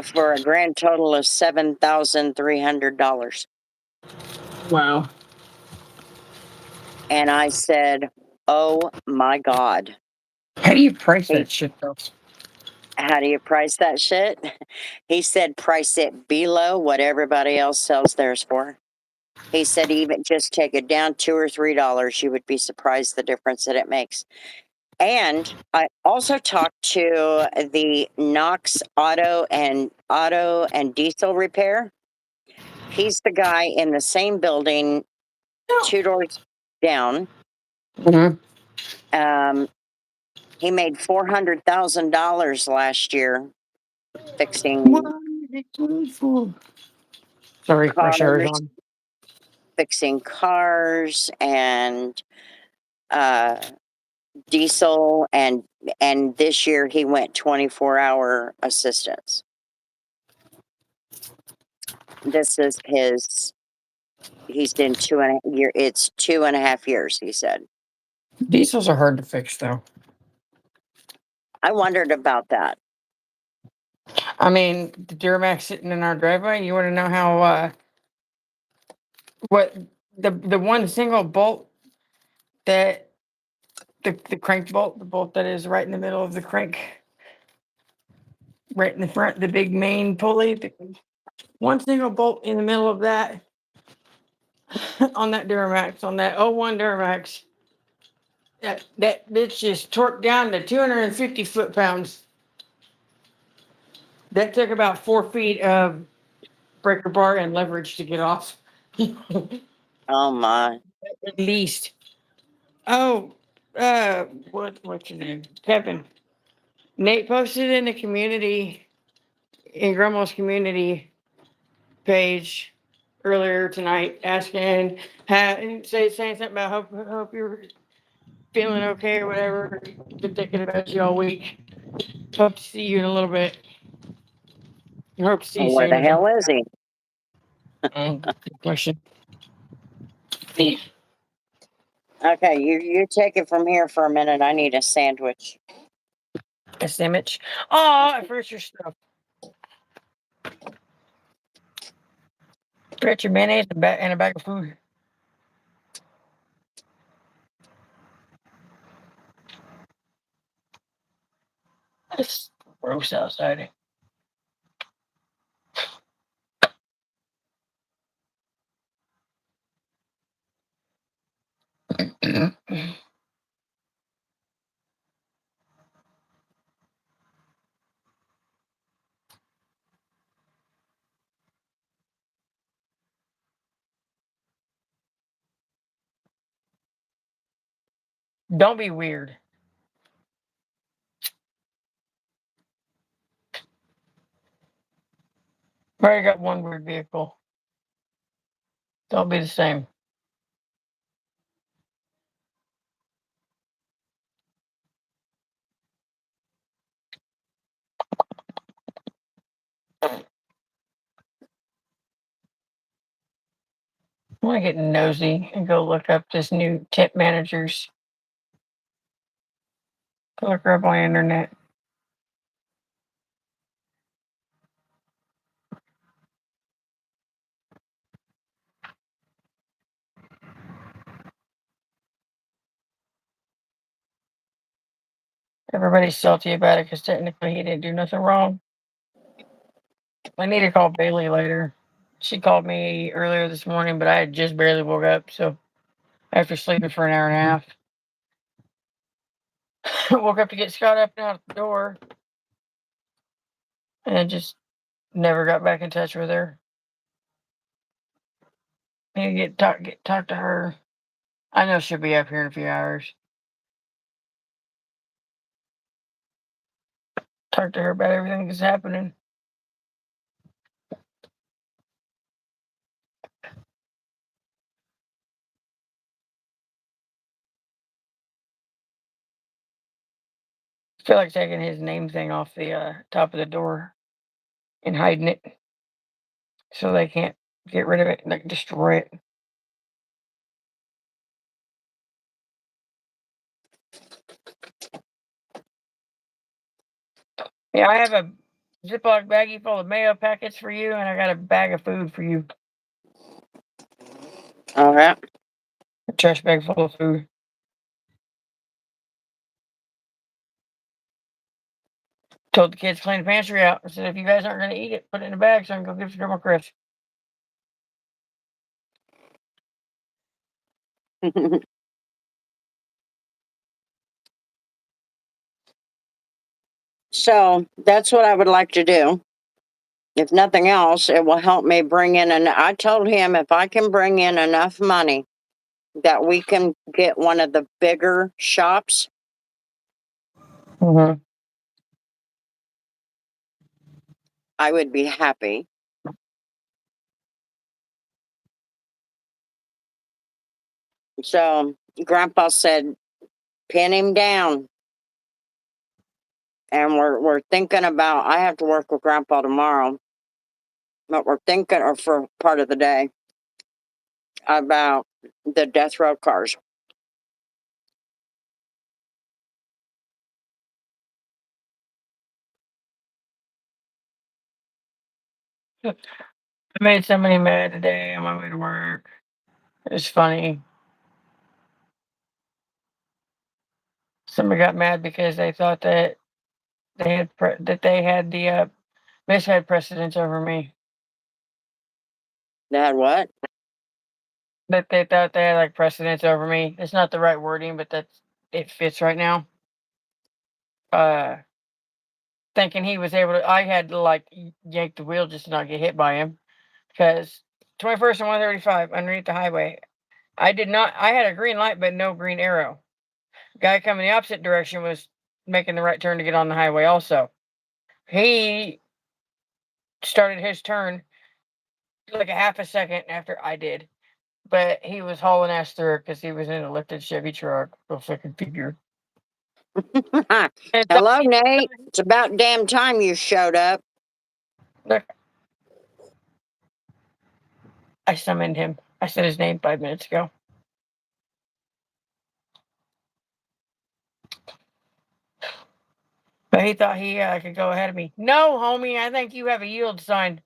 for a grand total of $7,300. Wow. And I said, oh my God. How do you price that shit though? How do you price that shit? He said, price it below what everybody else sells theirs for. He said, even just take it down $2 or $3. You would be surprised the difference that it makes. And I also talked to the Knox Auto and Diesel Repair. He's the guy in the same building, 2 doors down. Mm-hmm. He made $400,000 last year fixing Sorry, my shirt cars, on. fixing cars and diesel, and this year he went 24-hour assistance. This is he's been 2.5 years, he said. Diesels are hard to fix though. I wondered about that. I mean, the Duramax sitting in our driveway, you want to know how what the one single bolt that the crank bolt, the bolt that is right in the middle of the crank, right in the front, the big main pulley, one single bolt in the middle of that on that Duramax, on that 01 Duramax, that bitch just torqued down to 250 foot-pounds. That took about 4 feet of breaker bar and leverage to get off. Oh my. At least. Oh, what's your name? Kevin. Nate posted in the community, in Grummel's community page earlier tonight, asking, saying something about hope you're feeling okay or whatever. Been thinking about you all week. Hope to see you in a little bit. Hope to see you Where soon. the hell is he? Good question. Okay, you take it from here for a minute. I need a sandwich. A sandwich. Oh, I forgot your stuff. Forgot your mayonnaise and a bag of food. It's gross outside. Don't be weird. I already got one weird vehicle. Don't be the same. I want to get nosy and go look up this new tip managers. Go look her up on the internet. Everybody's salty about it because technically he didn't do nothing wrong. I need to call Bailey later. She called me earlier this morning, but I had just barely woke up, so after sleeping for an hour and a half. Woke up to get Scott up and out the door, and just never got back in touch with her. Need to talk to her. I know she'll be up here in a few hours. Talk to her about everything that's happening. I feel like taking his name thing off the top of the door and hiding it so they can't get rid of it, like destroy it. Yeah, I have a Ziploc baggie full of mayo packets for you, and I got a bag of food for you. All right. A trash bag full of food. Told the kids to clean the pantry out. I said, if you guys aren't going to eat it, put it in a bag so I can go give it to Grandma Chris. So that's what I would like to do. If nothing else, it will help me bring in. And I told him if I can bring in enough money that we can get one of the bigger shops, Mm-hmm. I would be happy. So Grandpa said, pin him down. And we're thinking about, I have to work with Grandpa tomorrow, but we're thinking, or for part of the day, about the death row cars. I made somebody mad today on my way to work. It's funny. Somebody got mad because they thought that they had the Miss had precedence over me. They had what? That they thought they had like precedence over me. It's not the right wording, but it fits right now. Thinking he was able to, I had to like yank the wheel just to not get hit by him because 21st and 135 underneath the highway. I had a green light, but no green arrow. Guy coming the opposite direction was making the right turn to get on the highway also. He started his turn like a half a second after I did, but he was hauling ass through because he was in a lifted Chevy truck. Go fucking figure. Hello, Nate. It's about damn time you showed up. Look, I summoned him. I said his name 5 minutes ago. But he thought he could go ahead of me. No, homie, I think you have a yield sign.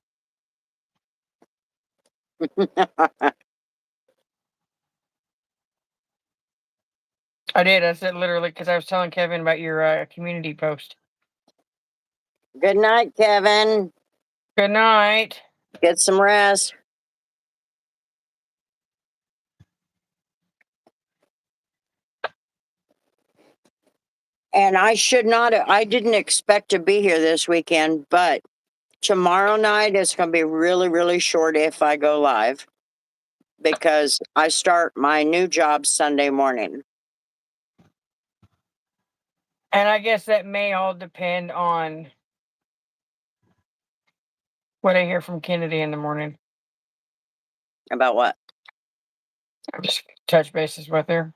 I did. I said literally because I was telling Kevin about your community post. Good night, Kevin. Good night. Get some rest. And I didn't expect to be here this weekend, but tomorrow night is going to be really, really short if I go live because I start my new job Sunday morning. And I guess that may all depend on what I hear from Kennedy in the morning. About what? I just touch bases with her.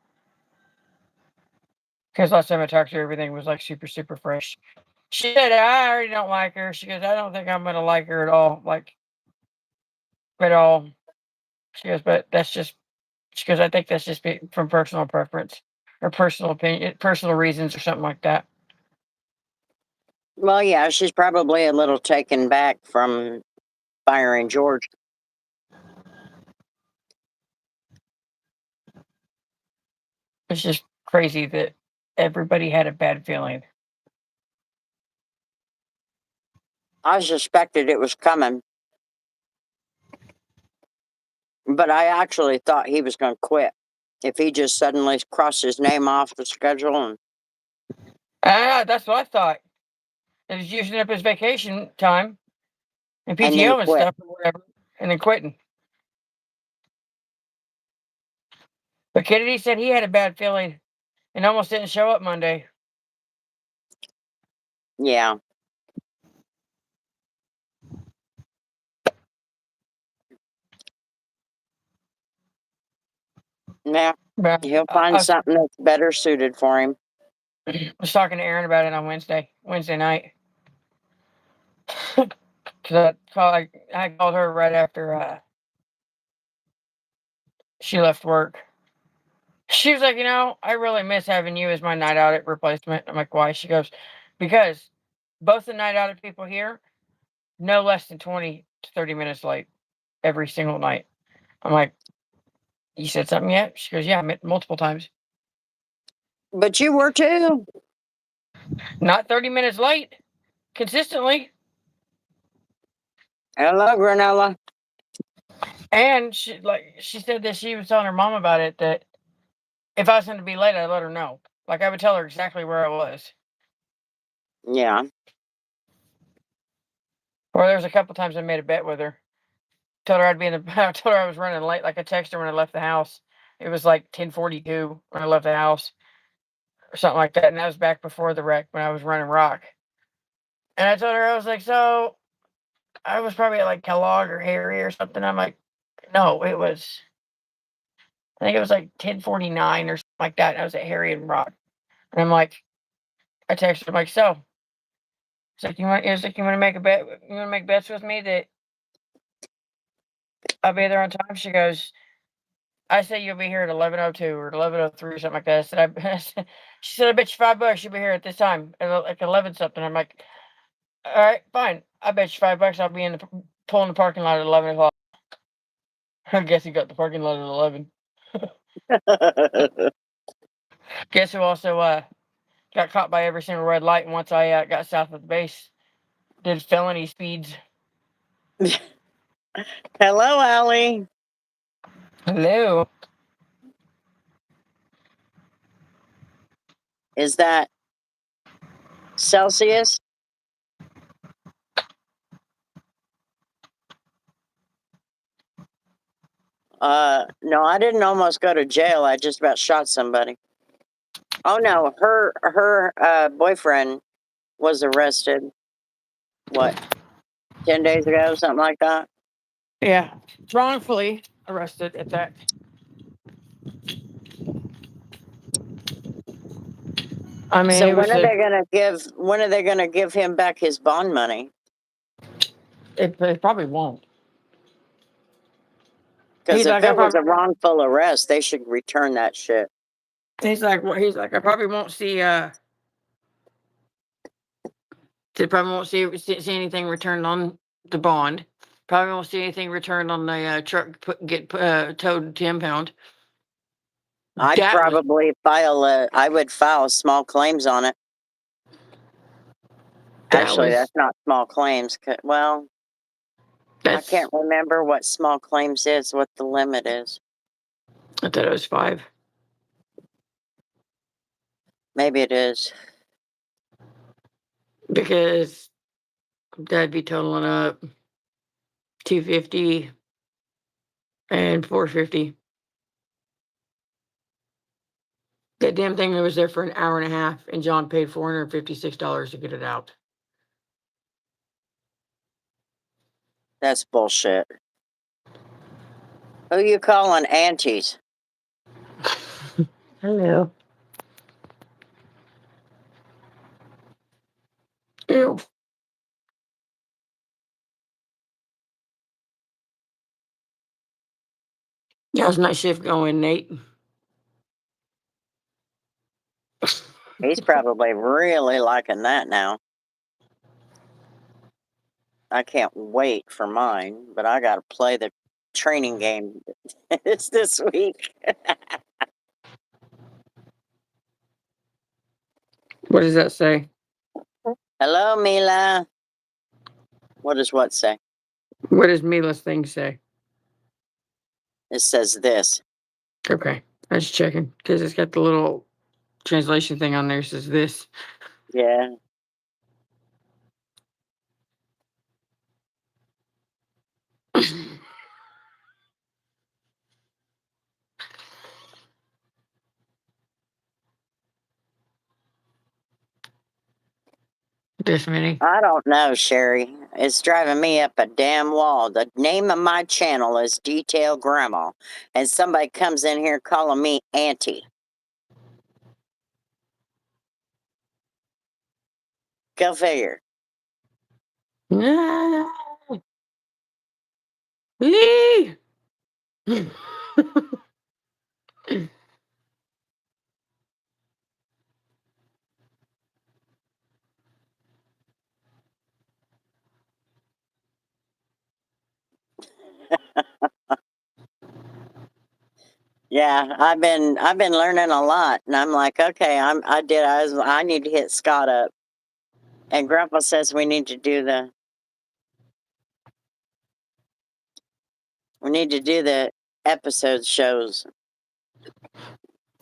Because last time I talked to her, everything was like super, super fresh. She said, I already don't like her. She goes, I don't think I'm going to like her at all. Like, at all. She goes, but that's just, she goes, I think that's just from personal preference or personal opinion, personal reasons or something like that. Well, yeah, she's probably a little taken back from firing George. It's just crazy that everybody had a bad feeling. I suspected it was coming, but I actually thought he was going to quit if he just suddenly crossed his name off the schedule. And That's what I thought. He was using up his vacation time and then PTO and quit. stuff or whatever, and then quitting. But Kennedy said he had a bad feeling and almost didn't show up Monday. Yeah. Yeah, But he'll I find something that's better suited for him. was talking to Aaron about it on Wednesday night. Because I called her right after she left work. She was like, I really miss having you as my night audit replacement. I'm like, why? She goes, because both the night audit people here, no less than 20 to 30 minutes late every single night. I'm like, you said something yet? She goes, yeah, multiple times. But you were too. Not 30 minutes late consistently. Hello, Granola. And she said that she was telling her mom about it, that if I was going to be late, I'd let her know. Like, I would tell her exactly where I was. Yeah. Or there was a couple times I made a bet with her. Told her I'd be in the. I told her I was running late. Like, I texted her when I left the house. It was like 10:42 when I left the house, or something like that. And that was back before the wreck when I was running rock. And I told her, I was like, so I was probably at like Kellogg or Harry or something. I'm like, no, it was. I think it was like 10:49 or something like that. And I was at Harry and Rock. And I'm like, I texted him like, so. It's like, you want to make a bet? You want to make bets with me that I'll be there on time? She goes, I say you'll be here at 11:02 or 11:03 or something like that. I said, she said, I bet you $5 you'll be here at this time at like 11 something. I'm like, all right, fine. I bet you $5 I'll be pulling the parking lot at 11 o'clock. I guess he got the parking lot at 11. Guess who also got caught by every single red light once I got south of the base? Did felony speeds. Hello, Allie. Hello. Is that Celsius? No, I didn't almost go to jail. I just about shot somebody. Oh no, her boyfriend was arrested. What, 10 days ago, something like that? Yeah, wrongfully arrested at that. I mean, So it was when are they gonna give him back his bond money? it probably won't. Because He's if like, I it was probably a wrongful arrest, they should return that shit. he's like, I probably won't see probably won't see anything returned on the bond. Probably won't see anything returned on the truck towed to impound. I would file small claims on it. Actually, that's not small claims. Well, I can't remember what small claims is, what the limit is. I thought it was 5. Maybe it is. Because that'd be totaling up 250 and 450. That damn thing was there for an hour and a half, and John paid $456 to get it out. That's bullshit. Who you calling aunties? Hello. Ew. How's my shift going, Nate? He's probably really liking that now. I can't wait for mine, but I got to play the training game. It's this week. What does that say? Hello, Mila. What does what say? What does Mila's thing say? It says this. Okay. I was checking because it's got the little translation thing on there. Says this. Yeah. This many. I don't know, Sherry. It's driving me up a damn wall. The name of my channel is Detail Grandma, and somebody comes in here calling me Auntie. Go figure. Ah. Eee. Yeah, I've been learning a lot, and I'm like, okay, I need to hit Scott up, and Grandpa says we need to do the episode shows.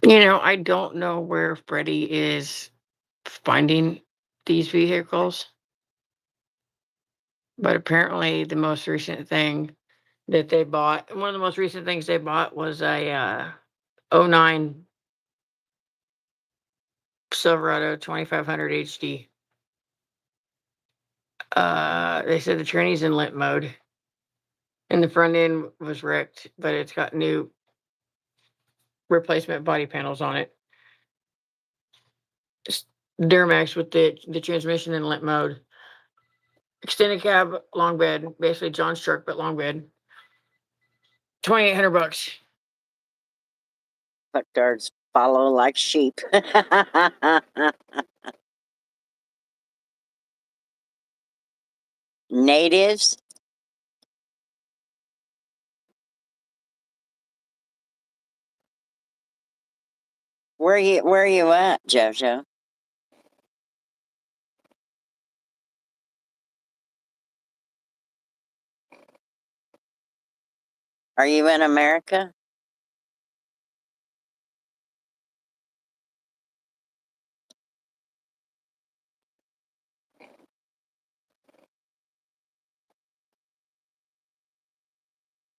I don't know where Freddie is finding these vehicles, but apparently the most recent thing that they bought, one of the most recent things they bought was a '09 Silverado 2500 HD. They said the tranny's in limp mode, and the front end was wrecked, but it's got new replacement body panels on it. Just Duramax with the transmission in limp mode. Extended cab, long bed, basically John's truck, but long bed. $2,800. Fucktards follow like sheep. Natives. Where are you at, Jojo? Are you in America?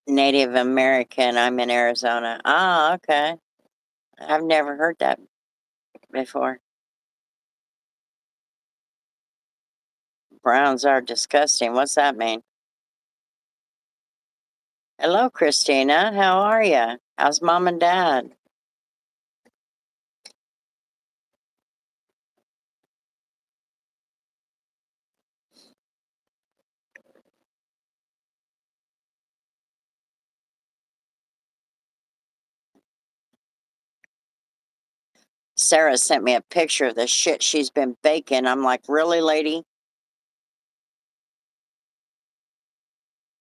Native American. I'm in Arizona. Ah, okay. I've never heard that before. Browns are disgusting. What's that mean? Hello, Christina. How are you? How's mom and dad? Sarah sent me a picture of the shit she's been baking. I'm like, really, lady?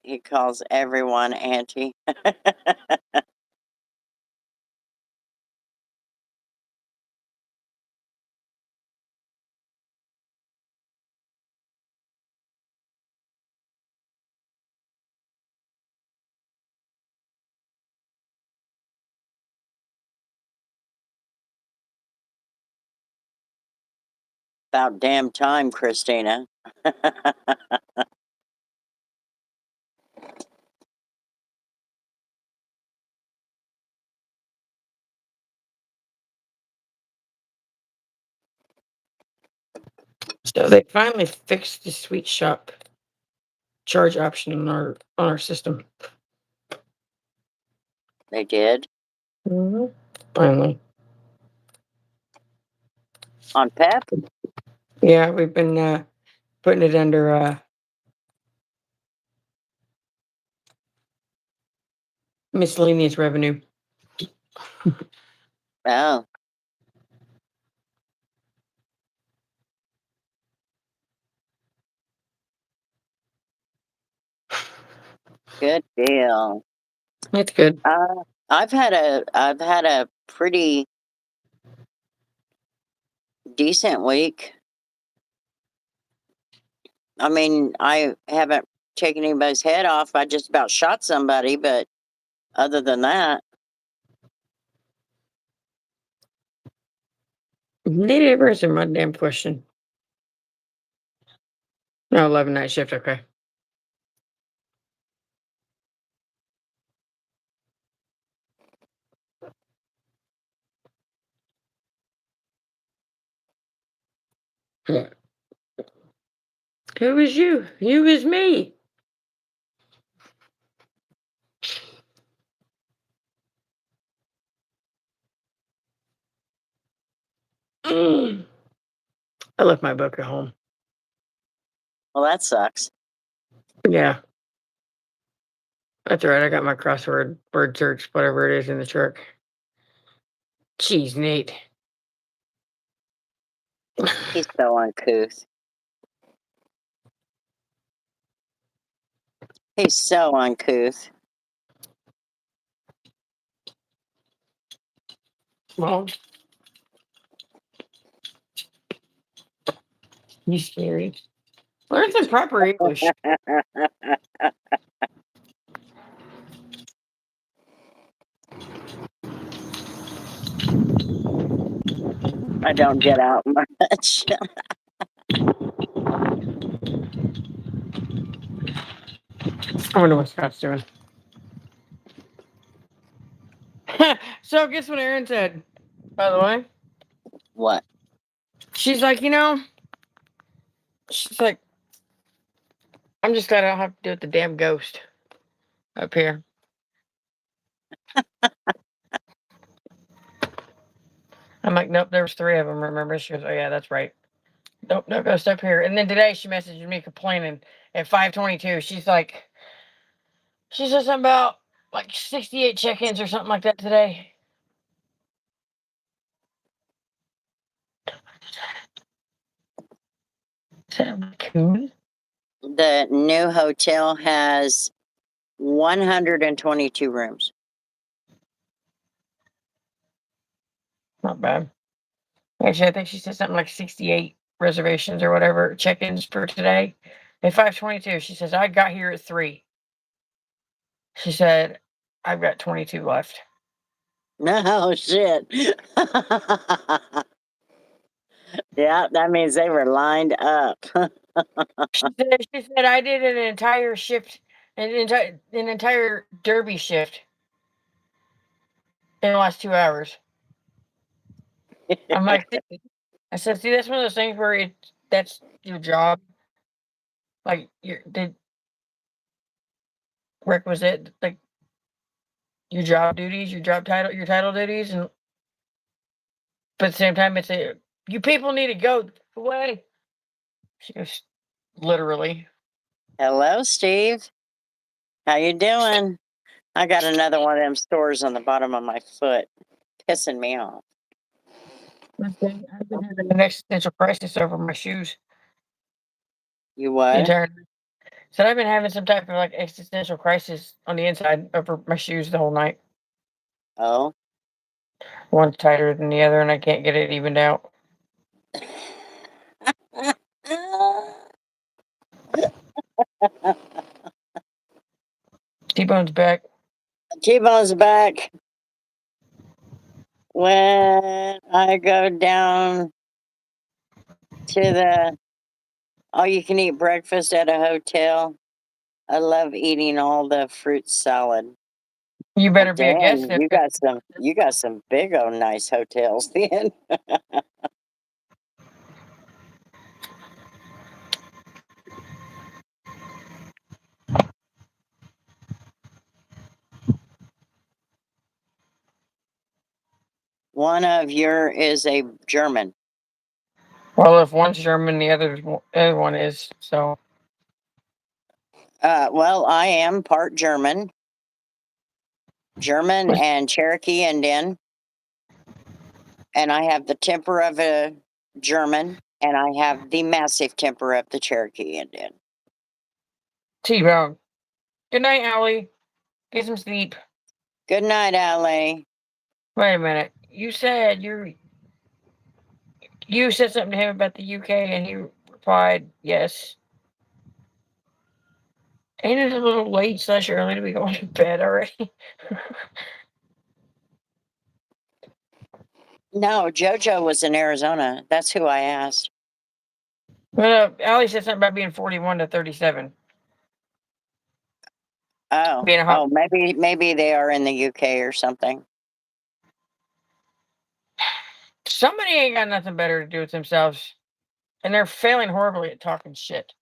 He calls everyone auntie. About damn time, Christina. So they finally fixed the Sweet Shop charge option on our system. They did. Finally. On PEP? Yeah, we've been putting it under miscellaneous revenue. Oh, good deal. That's good. I've had a pretty decent week. I mean, I haven't taken anybody's head off. I just about shot somebody, but other than that, Did it ever answer my damn question? No, 11 night shift. Okay. Yeah. Who is you? You is me. Mm. I left my book at home. well, that sucks. Yeah, that's all right. I got my crossword word search, whatever it is, in the truck. Jeez, Nate. He's so uncouth. He's so uncouth. Well, you scary. Learn some proper English. I don't get out much. I wonder what Scott's doing. So, guess what Erin said, by the way? What? She's like, she's like, I'm just glad I don't have to deal with the damn ghost up here. I'm like, nope, there was 3 of them, remember? She goes, oh, yeah, that's right. Nope, no ghost up here. And then today she messaged me complaining at 5:22. She said something about like 68 check-ins or something like that today. Is that a raccoon? The new hotel has 122 rooms. Not bad. Actually, I think she said something like 68 reservations or whatever check-ins for today. At 5:22, she says, I got here at 3. She said, I've got 22 left. No shit. Yeah, that means they were lined up. She said I did an entire shift, an entire derby shift in the last 2 hours. I'm like, I said, see, that's one of those things where that's your job, like the requisite, like your job duties, your title duties, and but at the same time, it's you people need to go away. She goes, literally. Hello, Steve. How you doing? I got another one of them stores on the bottom of my foot, pissing me off. I've been having an existential crisis over my shoes. You The what? entire said I've been having some type of like existential crisis on the inside over my shoes the whole night. Oh. One's tighter than the other, and I can't get it evened out. T-Bone's back. T-Bone's back. When I go down to the all-you-can-eat breakfast at a hotel, I love eating all the fruit salad. You better be a guest. Damn, you got some big old nice hotels then. One of your is a German. Well, if one's German, the other one is. So Well, I am part German, and Cherokee Indian, and I have the temper of a German, and I have the massive temper of the Cherokee Indian. T-Bone. Good night, Allie. Get some sleep. Good night, Allie. Wait a minute. You said you said something to him about the UK, and he replied, "Yes." Ain't it a little late / early to be going to bed already? No, JoJo was in Arizona. That's who I asked. Well, Allie said something about being 41 to 37. Oh, Being a hot. maybe they are in the UK or something. Somebody ain't got nothing better to do with themselves, and they're failing horribly at talking shit.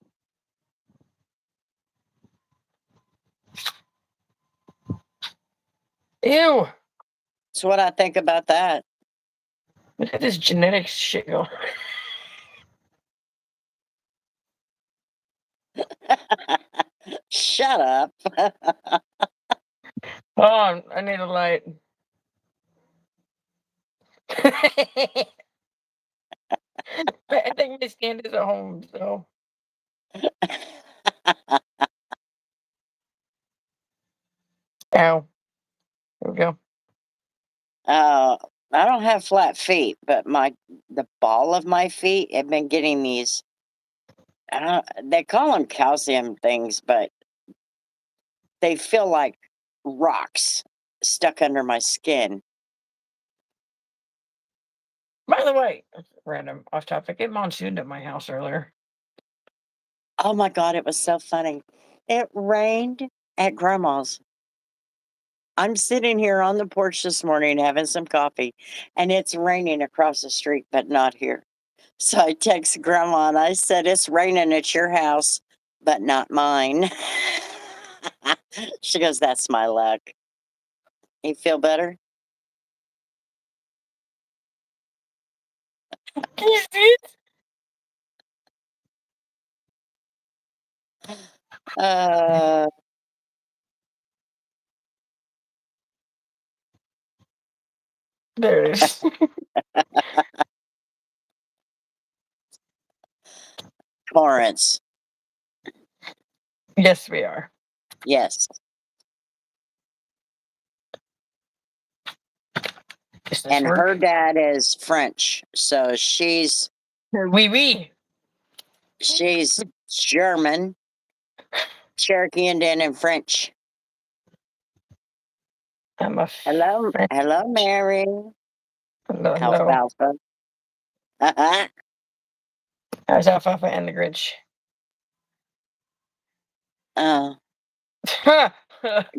Ew. That's what I think about that. Look at this genetic shit going. Shut up. Hold on, I need a light. I think my stand is at home, so. Ow. There we go. I don't have flat feet, but the ball of my feet have been getting these. They call them calcium things, but they feel like rocks stuck under my skin. By the way, random off topic, it monsooned at my house earlier. Oh my God, it was so funny. It rained at Grandma's. I'm sitting here on the porch this morning having some coffee, and it's raining across the street, but not here. So I text Grandma and I said, "It's raining at your house, but not mine." She goes, "That's my luck." You feel better? Can you see it? Uh, There it is. Torrance. Yes, we are. Yes. Does this And work? her dad is French, so she's Oui. German, Cherokee Indian, and French. I'm a Hello, French. hello, Mary. Hello. Alfalfa. How's Alfalfa and the Grinch?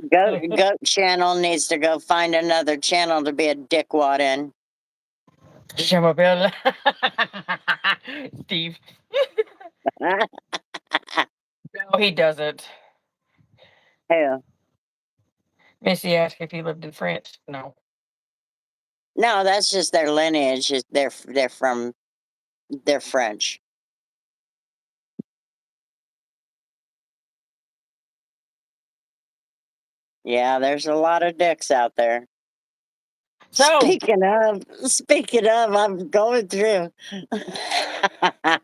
Goat channel needs to go find another channel to be a dickwad in. Je m'appelle Steve. No, he doesn't. Who? Missy asked if he lived in France. No. No, that's just their lineage. They're French. Yeah, there's a lot of dicks out there. So Speaking of, I'm going through. I'm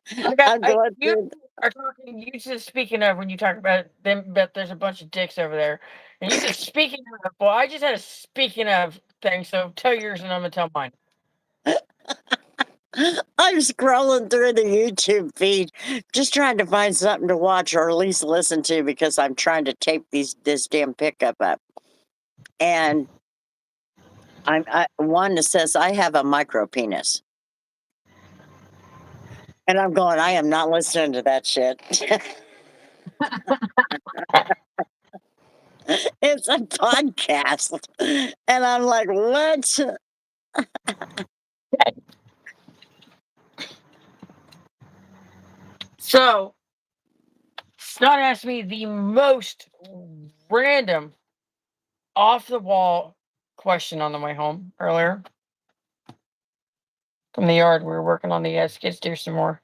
going you through. are talking. You just speaking of when you talk about them, but there's a bunch of dicks over there, and you said speaking of. Well, I just had a speaking of thing. So tell yours, and I'm gonna tell mine. I'm scrolling through the YouTube feed, just trying to find something to watch or at least listen to because I'm trying to tape this damn pickup up. And one that says I have a micro penis. And I'm going, I am not listening to that shit. It's a podcast. And I'm like, what? So Scott asked me the most random, off the wall question on the way home earlier. from the yard. We were working on the skid steer some more,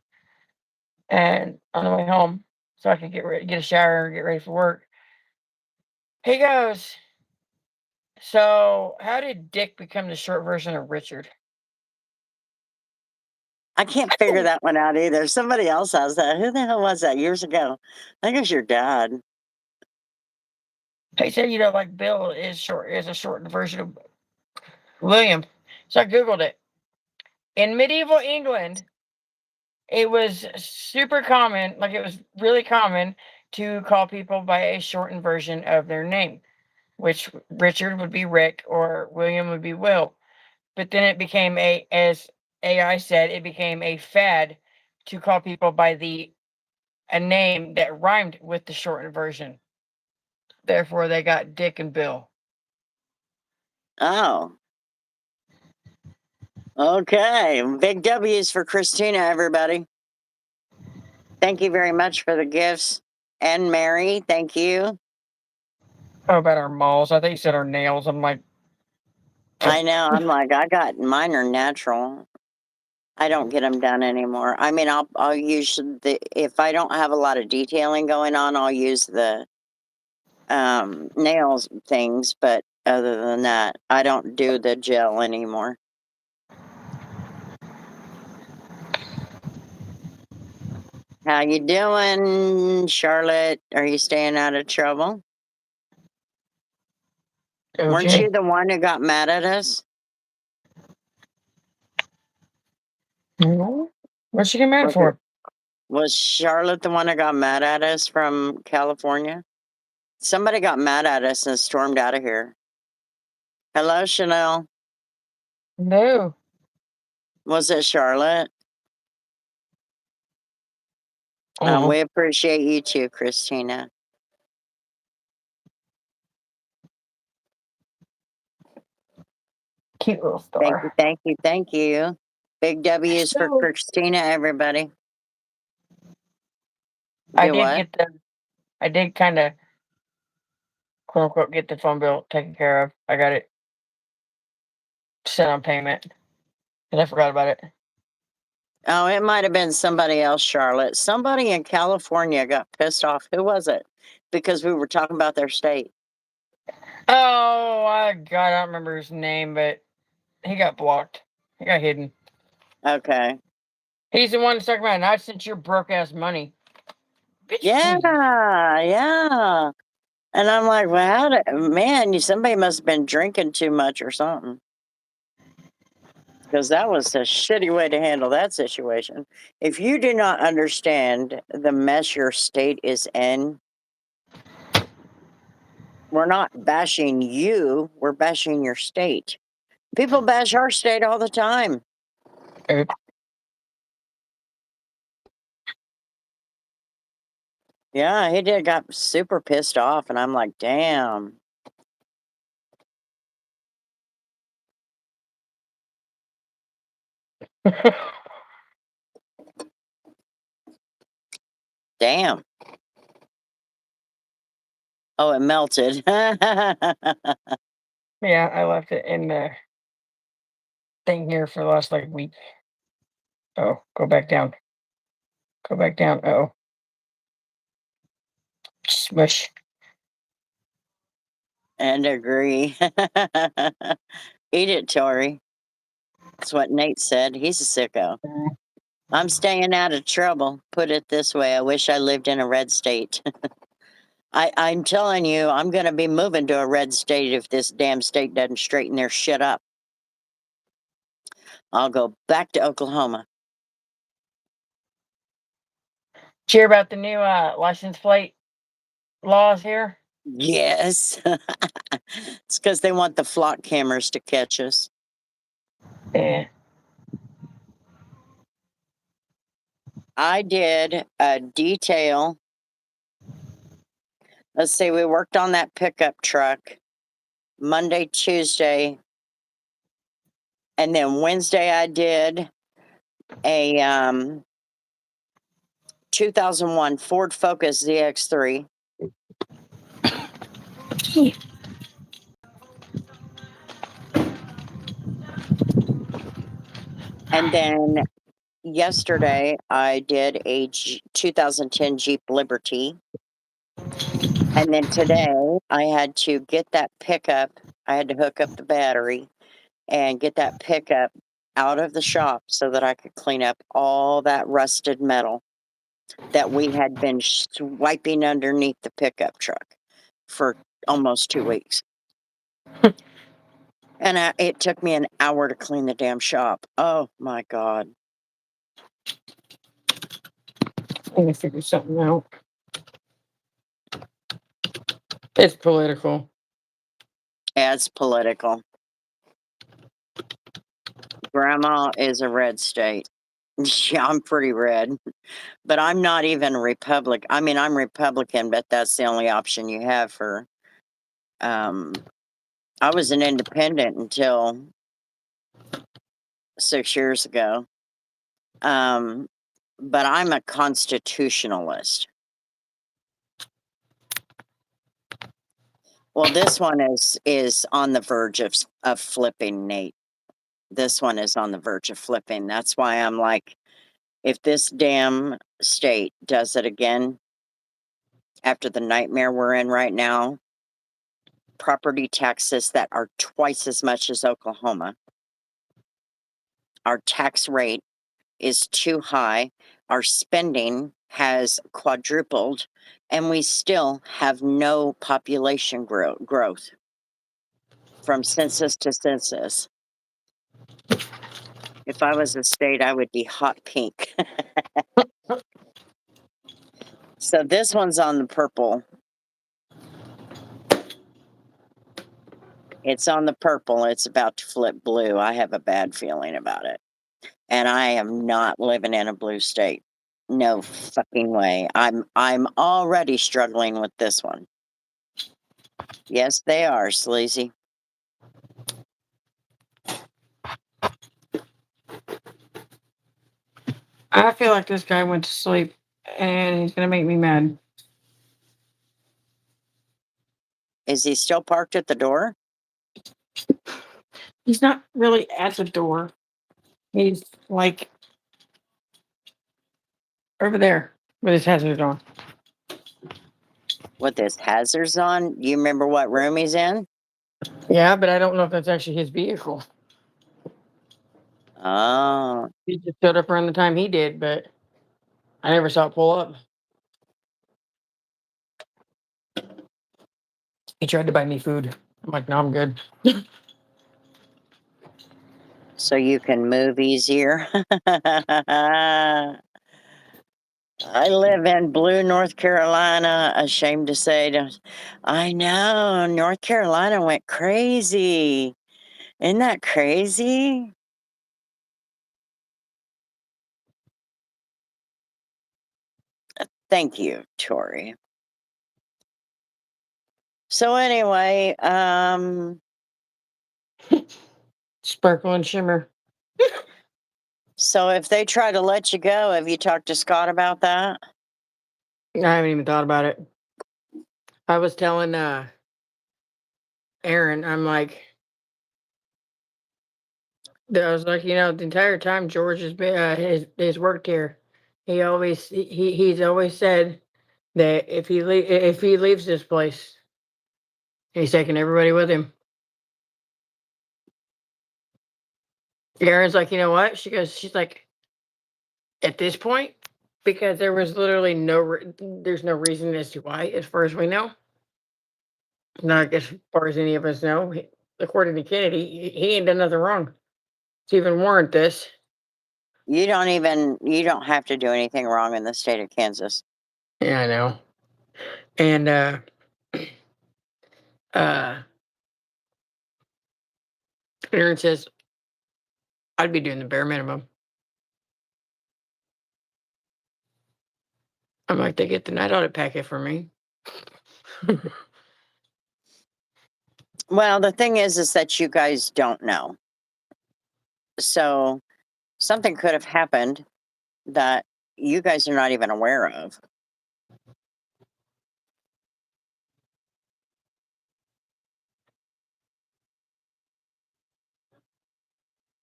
and on the way home, so I could get a shower and get ready for work. He goes, "So, how did Dick become the short version of Richard?" I can't figure that one out either. Somebody else has that. Who the hell was that years ago? I think it was your dad. He said, like Bill is a shortened version of William. So I googled it. In medieval England, it was super common, like it was really common to call people by a shortened version of their name, which Richard would be Rick or William would be Will. But then it became as AI said, it became a fad to call people by a name that rhymed with the shortened version. Therefore, they got Dick and Bill. Oh. Okay. Big W's for Christina, everybody. Thank you very much for the gifts. And Mary, thank you. How about our malls? I think you said our nails. I'm like, I know. I'm like, I got mine are natural. I don't get them done anymore. I mean, I'll use if I don't have a lot of detailing going on, I'll use the nails things. But other than that, I don't do the gel anymore. How you doing, Charlotte? Are you staying out of trouble? Weren't you the one who got mad at us? No. What'd she get mad for? Was Charlotte the one who got mad at us from California? Somebody got mad at us and stormed out of here. Hello, Chanel. No. Was it Charlotte? We appreciate you too, Christina. Cute little star. Thank you. Big W's for Christina, everybody. I did kind of, quote unquote, get the phone bill taken care of. I got it set on payment, and I forgot about it. Oh, it might have been somebody else, Charlotte. Somebody in California got pissed off. Who was it? Because we were talking about their state. Oh, I don't remember his name, but he got blocked. He got hidden. Okay. He's the one that's talking about, and I sent your broke ass money. Bitch, yeah, please. yeah. And I'm like, well, somebody must have been drinking too much or something. Because that was a shitty way to handle that situation. If you do not understand the mess your state is in, we're not bashing you, we're bashing your state. People bash our state all the time. Yeah, he did got super pissed off, and I'm like, damn. Damn. Oh, it melted. Yeah, I left it in the thing here for the last like week. Oh, go back down. Go back down. Oh. Smush. And agree. Eat it, Tori. That's what Nate said. He's a sicko. I'm staying out of trouble. Put it this way, I wish I lived in a red state. I'm telling you, I'm going to be moving to a red state if this damn state doesn't straighten their shit up. I'll go back to Oklahoma. Did you hear about the new license plate laws here? Yes. It's because they want the flock cameras to catch us. Yeah. I did a detail. Let's see, we worked on that pickup truck Monday, Tuesday, and then Wednesday I did a 2001 Ford Focus ZX3. And then yesterday I did a 2010 Jeep Liberty. And then today I had to get that pickup. I had to hook up the battery and get that pickup out of the shop so that I could clean up all that rusted metal that we had been swiping underneath the pickup truck for almost 2 weeks. And it took me an hour to clean the damn shop. Oh my God. I need to figure something out. It's political. Yeah, it's political. Grandma is a red state. Yeah, I'm pretty red, but I'm not even Republican. I mean, I'm Republican, but that's the only option you have for. I was an independent until 6 years ago. But I'm a constitutionalist. Well, this one is on the verge of flipping, Nate. This one is on the verge of flipping. That's why I'm like, if this damn state does it again after the nightmare we're in right now, property taxes that are twice as much as Oklahoma, our tax rate is too high, our spending has quadrupled, and we still have no population growth from census to census. If I was a state, I would be hot pink. So this one's on the purple. It's on the purple. It's about to flip blue. I have a bad feeling about it. And I am not living in a blue state. No fucking way. I'm already struggling with this one. Yes, they are, sleazy. I feel like this guy went to sleep and he's gonna make me mad. Is he still parked at the door? He's not really at the door. He's like over there with his hazards on. With his hazards on? You remember what room he's in? Yeah, but I don't know if that's actually his vehicle. Oh. He just showed up around the time he did, but I never saw it pull up. He tried to buy me food. I'm like, no, I'm good. So you can move easier? I live in Blue, North Carolina. Ashamed to say, I know North Carolina went crazy. Isn't that crazy? Thank you, Tori. So anyway, Sparkle and shimmer. so if they try to let you go, have you talked to Scott about that? I haven't even thought about it. I was telling Aaron, I'm like, I was like, the entire time George has been his worked here, he's always said that if he leaves this place, he's taking everybody with him. Aaron's like, you know what? She's like, at this point, because there was literally there's no reason as to why, as far as we know. Not as far as any of us know. According to Kennedy, he ain't done nothing wrong to even warrant this. You don't have to do anything wrong in the state of Kansas. Yeah, I know. And uh Aaron says I'd be doing the bare minimum. I'm like, they get the night audit packet for me. Well, the thing is that you guys don't know. So something could have happened that you guys are not even aware of.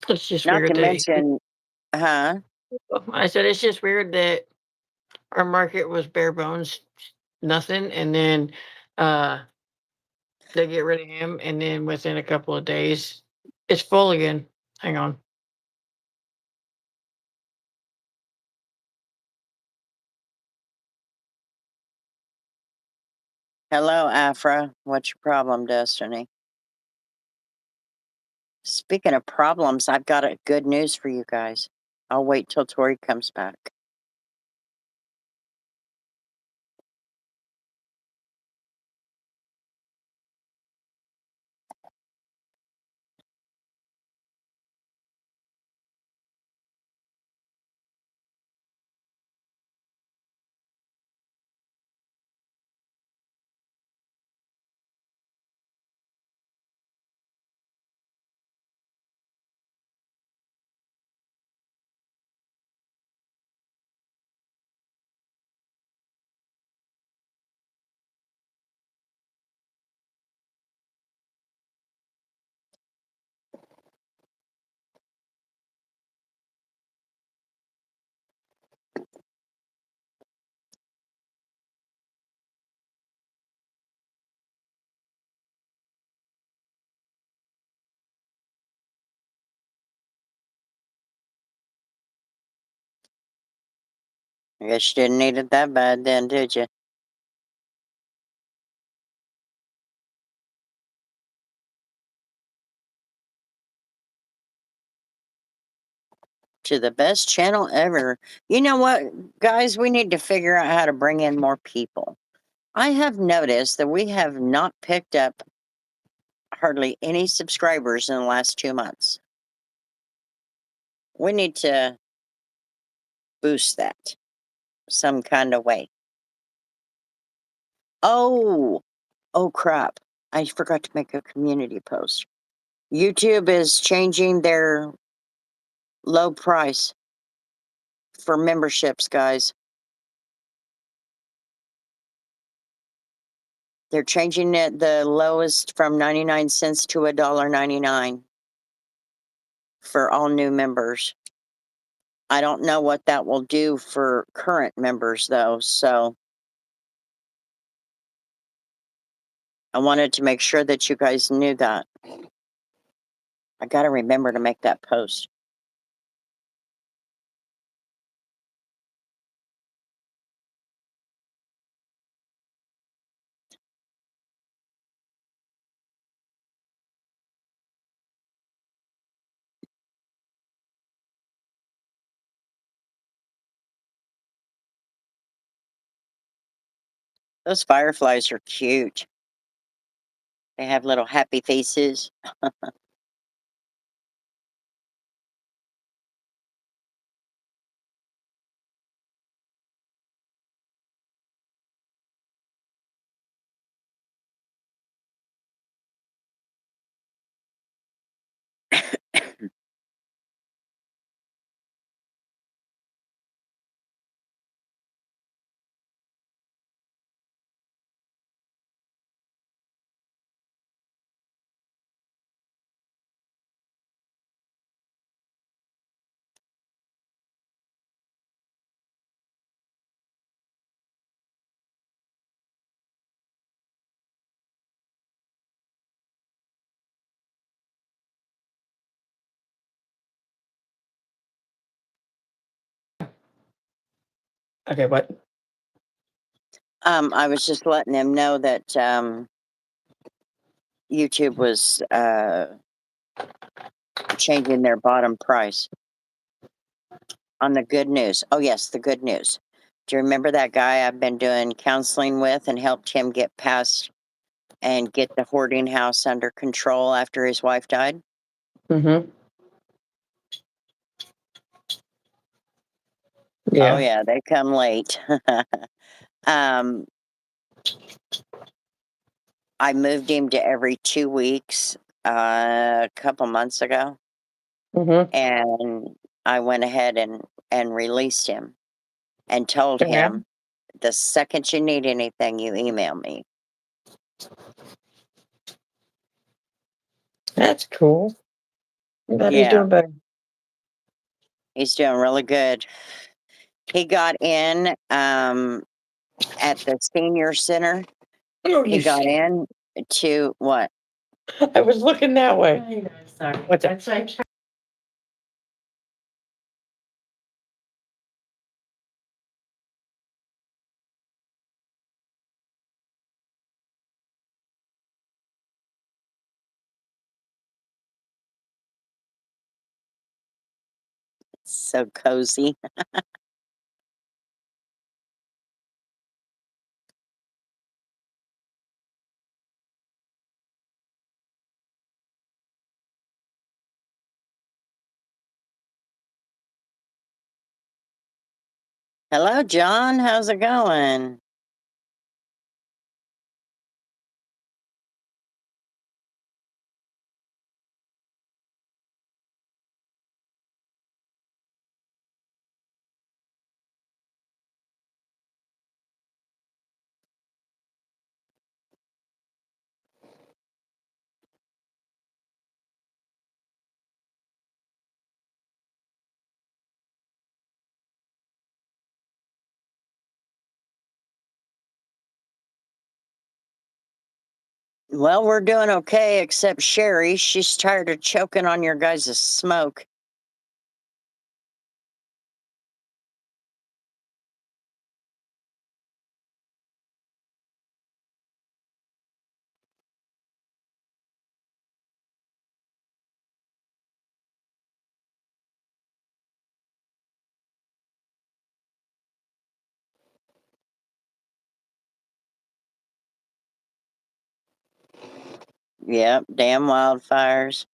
Let's just Not figure to that mention, Huh? I said it's just weird that our market was bare bones, nothing, and then uh they get rid of him, and then within a couple of days, it's full again. Hang on. Hello, Afra. What's your problem, Destiny? Speaking of problems, I've got a good news for you guys. I'll wait till Tori comes back. I guess you didn't need it that bad then, did you? To the best channel ever. You know what, guys? We need to figure out how to bring in more people. I have noticed that we have not picked up hardly any subscribers in the last 2 months. We need to boost that some kind of way. Oh crap. I forgot to make a community post. YouTube is changing their low price for memberships, guys. They're changing it the lowest from 99 cents to $1.99 for all new members. I don't know what that will do for current members though, so I wanted to make sure that you guys knew that. I got to remember to make that post. Those fireflies are cute. They have little happy faces. Okay, what? I was just letting them know that YouTube was changing their bottom price on the good news. Oh yes, the good news. Do you remember that guy I've been doing counseling with and helped him get past and get the hoarding house under control after his wife died? Mm-hmm. Oh Yeah. yeah, they come late. um, I moved him to every 2 weeks a couple months ago, Mm-hmm. and I went ahead and released him and told Yeah. him the second you need anything, you email me. That's cool. I'm glad he's Yeah. doing better. He's doing really good. He got in at the senior center. Oh, He you got see. in to what? I was looking that way. I know, sorry. What's that? I'm trying. So cozy. Hello, John. How's it going? Well, we're doing okay, except Sherry. She's tired of choking on your guys' smoke. Yep, damn wildfires.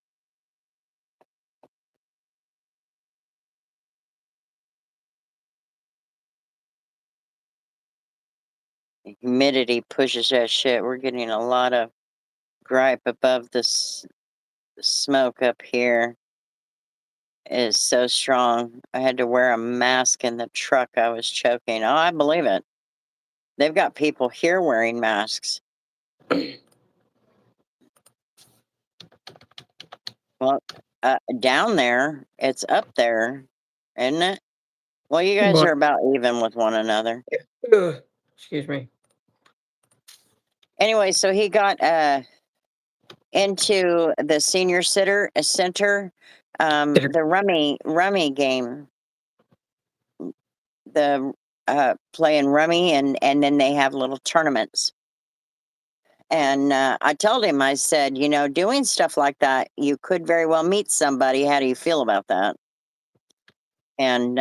Humidity pushes that shit. We're getting a lot of gripe above this smoke up here. It is so strong. I had to wear a mask in the truck. I was choking. Oh, I believe it. They've got people here wearing masks. Well, down there, it's up there, isn't it? Well, you guys What? are about even with one another. Ugh. Excuse me. Anyway, so he got into the senior center, the rummy game. The playing rummy, and then they have little tournaments. And I told him, I said, you know, doing stuff like that, you could very well meet somebody. How do you feel about that? And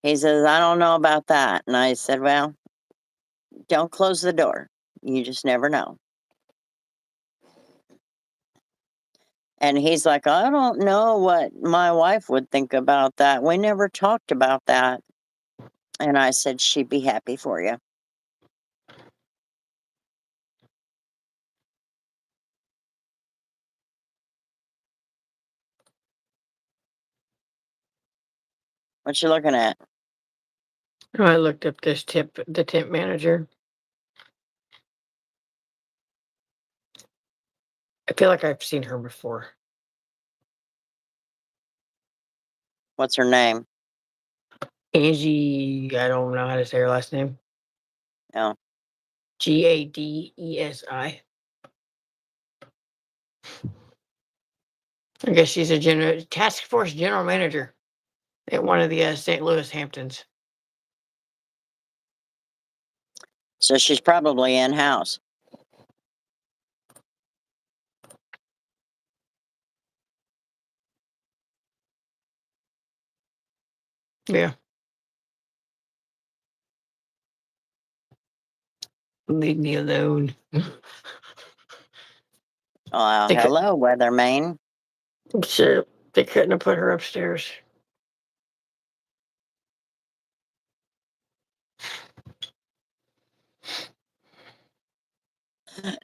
he says, I don't know about that. And I said, well, don't close the door. You just never know. And he's like, I don't know what my wife would think about that. We never talked about that. And I said, she'd be happy for you. What you looking at? Oh, I looked up the temp manager. I feel like I've seen her before. What's her name? Angie, I don't know how to say her last name. Oh, Gadesi. I guess she's a task force general manager at one of the St. Louis Hamptons. so she's probably in house. Yeah. Leave me alone. Oh, They could- hello, Weatherman. Sure, they couldn't have put her upstairs.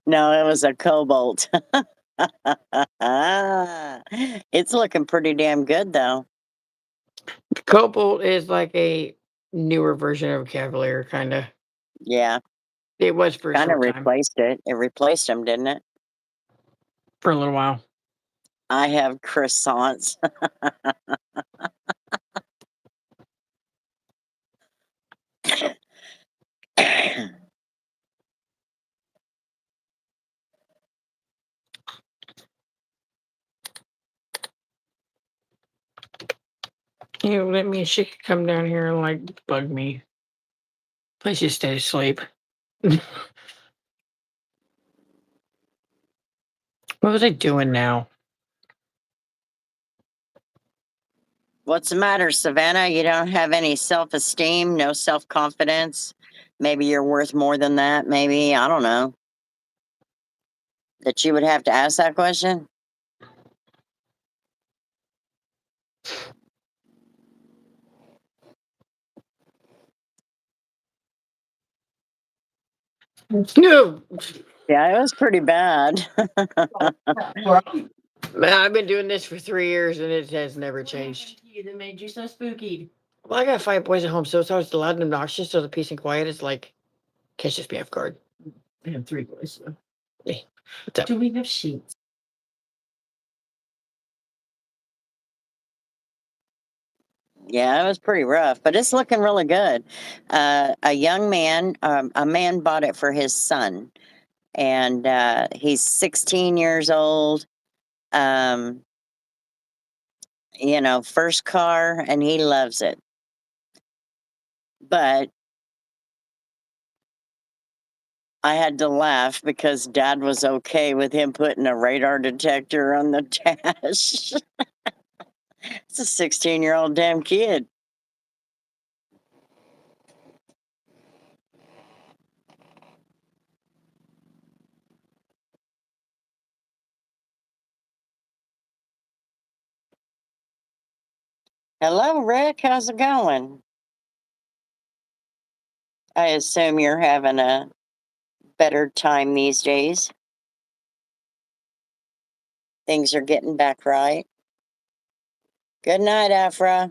No, it was a cobalt. It's looking pretty damn good, though. Cobalt is like a newer version of Cavalier, kind of. Yeah, It was for a kind of short time, replaced it. It replaced them, didn't it? for a little while. I have croissants. You let me, she could come down here and like bug me. Please just stay asleep. What was I doing now? What's the matter, Savannah? You don't have any self-esteem, no self-confidence? Maybe you're worth more than that. Maybe, I don't know. That you would have to ask that question? No. Yeah, it was pretty bad. Man, I've been doing this for 3 years and it has never changed. That made you so spooky. Well, I got 5 boys at home, so it's always loud and obnoxious. So the peace and quiet is like catches me off guard. I have 3 boys. So. Hey, what's up? Do we have sheets? Yeah, it was pretty rough, but it's looking really good. A young man, a man bought it for his son, and he's 16 years old. You know, first car, and he loves it. But I had to laugh because Dad was okay with him putting a radar detector on the dash. It's a 16-year-old damn kid. Hello, Rick. How's it going? I assume you're having a better time these days. Things are getting back right. Good night, Afra.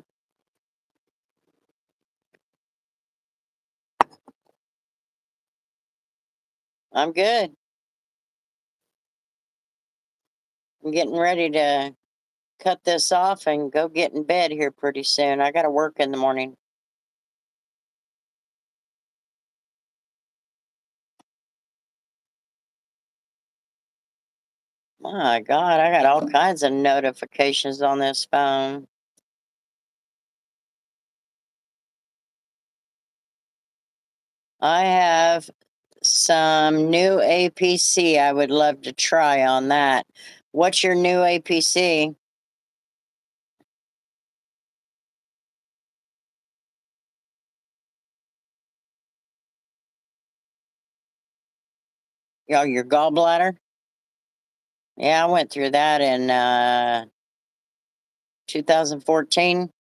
I'm good. I'm getting ready to cut this off and go get in bed here pretty soon. I got to work in the morning. My God, I got all kinds of notifications on this phone. I have some new APC I would love to try on that. What's your new APC? Oh, your gallbladder? Yeah, I went through that in 2014.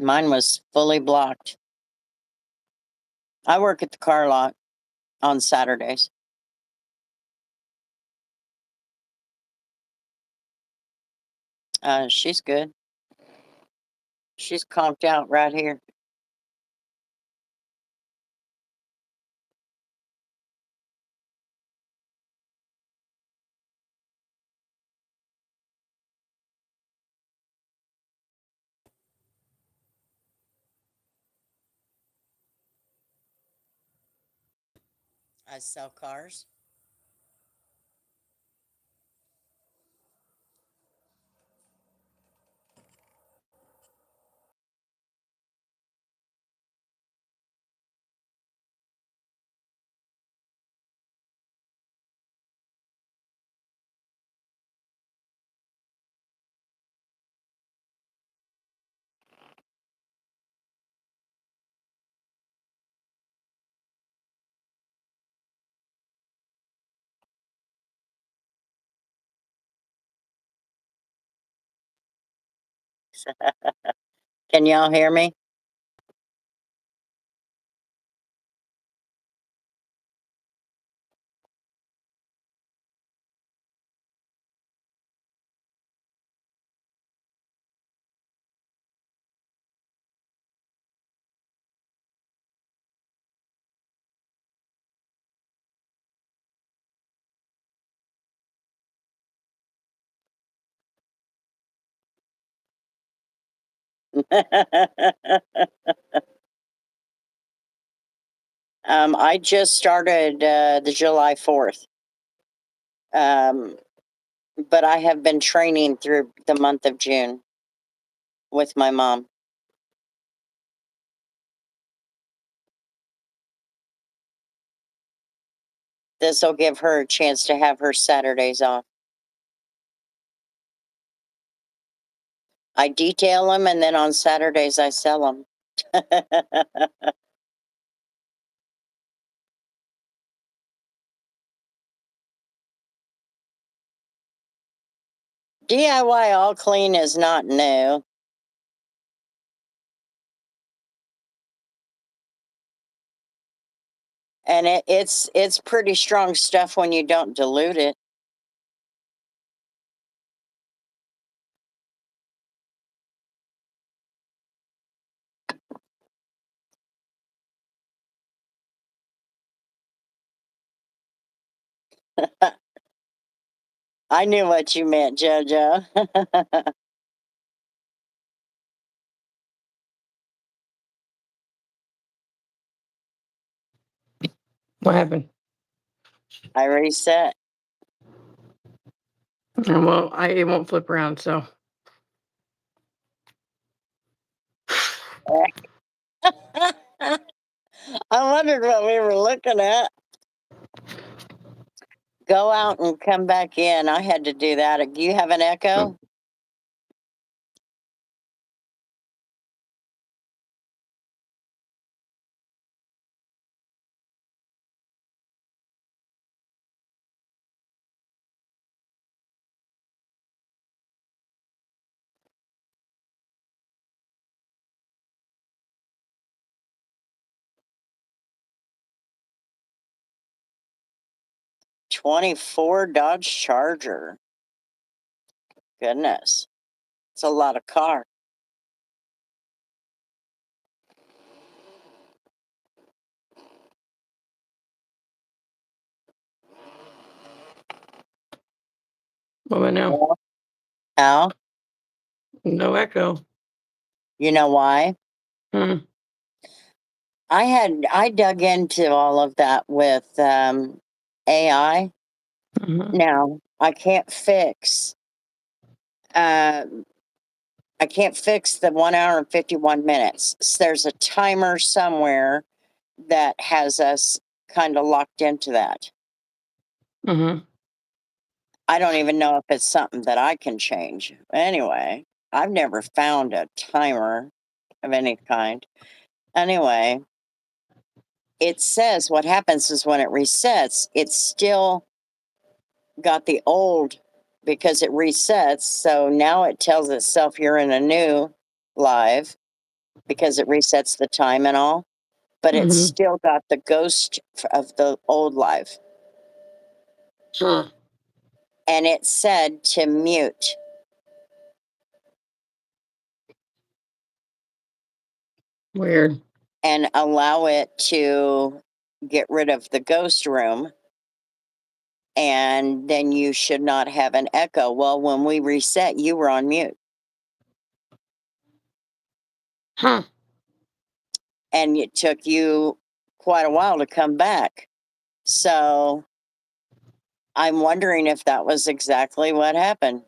Mine was fully blocked. I work at the car lot on Saturdays. She's good. She's conked out right here. I sell cars. Can y'all hear me? I just started the July 4th. But I have been training through the month of June with my mom. This will give her a chance to have her Saturdays off. I detail them, and then on Saturdays I sell them. DIY all clean is not new. And it's pretty strong stuff when you don't dilute it. I knew what you meant, JoJo. What happened? I reset. Well, it won't flip around, so. I wondered what we were looking at. Go out and come back in. I had to do that. Do you have an echo? '24 Dodge Charger. Goodness. It's a lot of car. What about now? Al, No echo. you know why? Hmm. I dug into all of that with AI. Mhm. Now I can't fix uh, the 1 hour and 51 minutes. There's a timer somewhere that has us kind of locked into that. Mhm. I don't even know if it's something that I can change. Anyway, I've never found a timer of any kind. Anyway, it says what happens is when it resets, it's still got the old because it resets. So now it tells itself you're in a new live because it resets the time and all, but it's Mhm. still got the ghost of the old live. Huh. And it said to mute. Weird. And allow it to get rid of the ghost room. And then you should not have an echo. Well, when we reset, you were on mute. Huh. And it took you quite a while to come back. So I'm wondering if that was exactly what happened.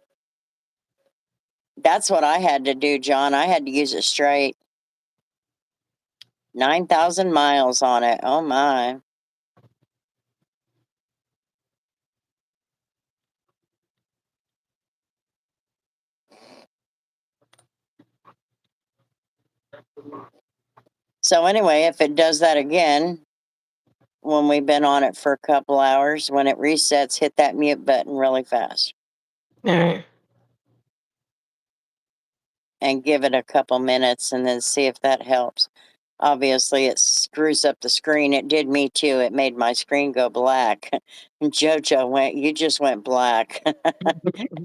That's what I had to do, John. I had to use it straight. 9,000 miles on it. Oh my. So anyway, if it does that again, when we've been on it for a couple hours, when it resets, hit that mute button really fast All right. and give it a couple minutes and then see if that helps. Obviously, it screws up the screen. It did me too. It made my screen go black. And JoJo went, "You just went black."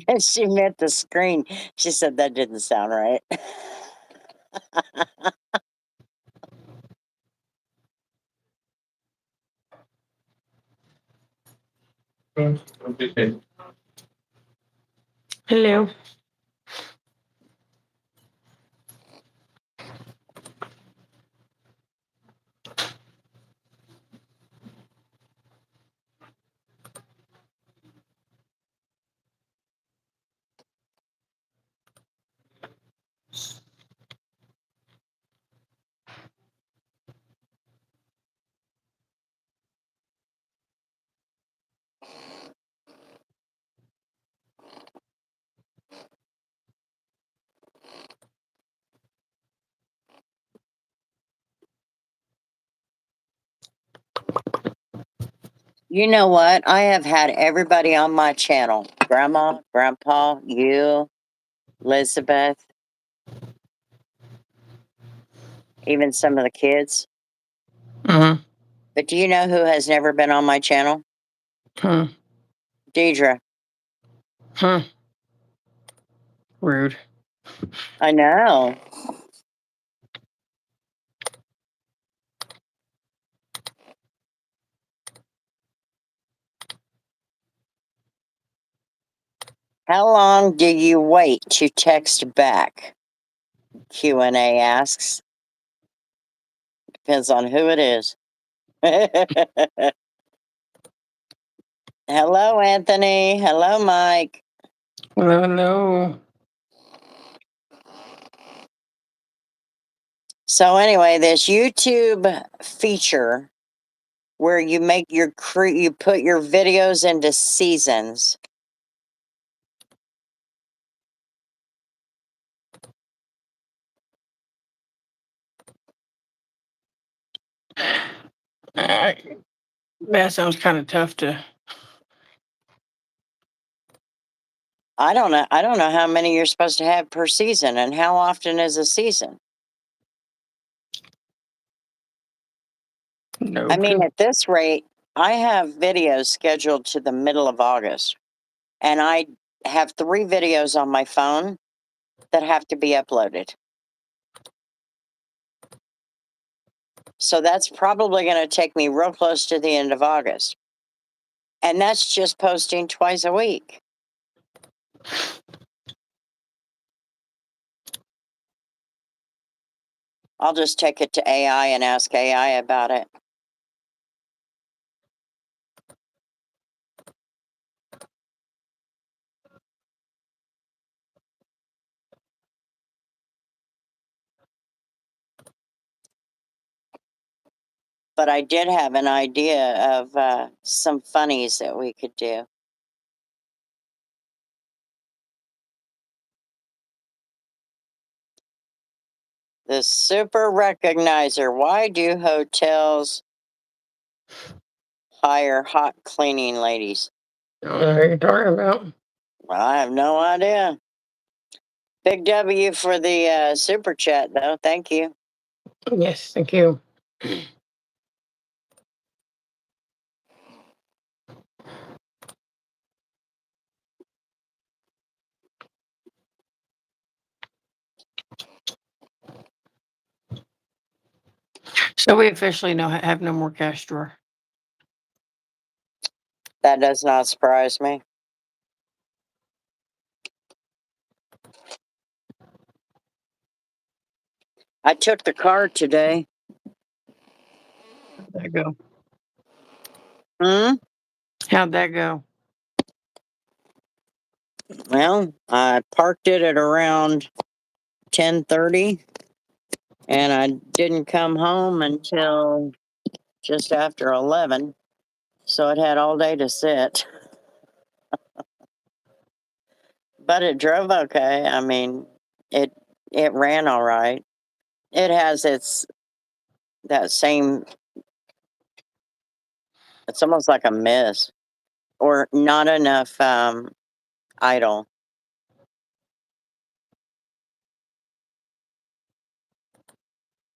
And she meant the screen. She said that didn't sound right. Hello. You know what? I have had everybody on my channel. Grandma, Grandpa, you, Elizabeth, even some of the kids. Mm-hmm. But do you know who has never been on my channel? Huh. Deidre. Huh. Rude. I know. How long do you wait to text back? Q&A asks. Depends on who it is. Hello, Anthony. Hello, Mike. Hello, hello. So anyway, this YouTube feature where you make your you put your videos into seasons. That sounds kind of tough to. I don't know how many you're supposed to have per season, and how often is a season. No I mean, clue. at this rate, I have videos scheduled to the middle of August, and I have 3 videos on my phone that have to be uploaded. So that's probably going to take me real close to the end of August. And that's just posting twice a week. I'll just take it to AI and ask AI about it. But I did have an idea of some funnies that we could do. The super recognizer. Why do hotels hire hot cleaning ladies? I don't know what you're talking about. Well, I have no idea. Big W for the super chat, though. Thank you. Yes, thank you. So we officially have no more cash drawer. That does not surprise me. I took the card today. How'd that go? Hmm? How'd that go? Well, I parked it at around 10:30, and I didn't come home until just after 11, so it had all day to sit. But it drove okay. I mean, it ran all right. It has that same. It's almost like a miss, or not enough idle.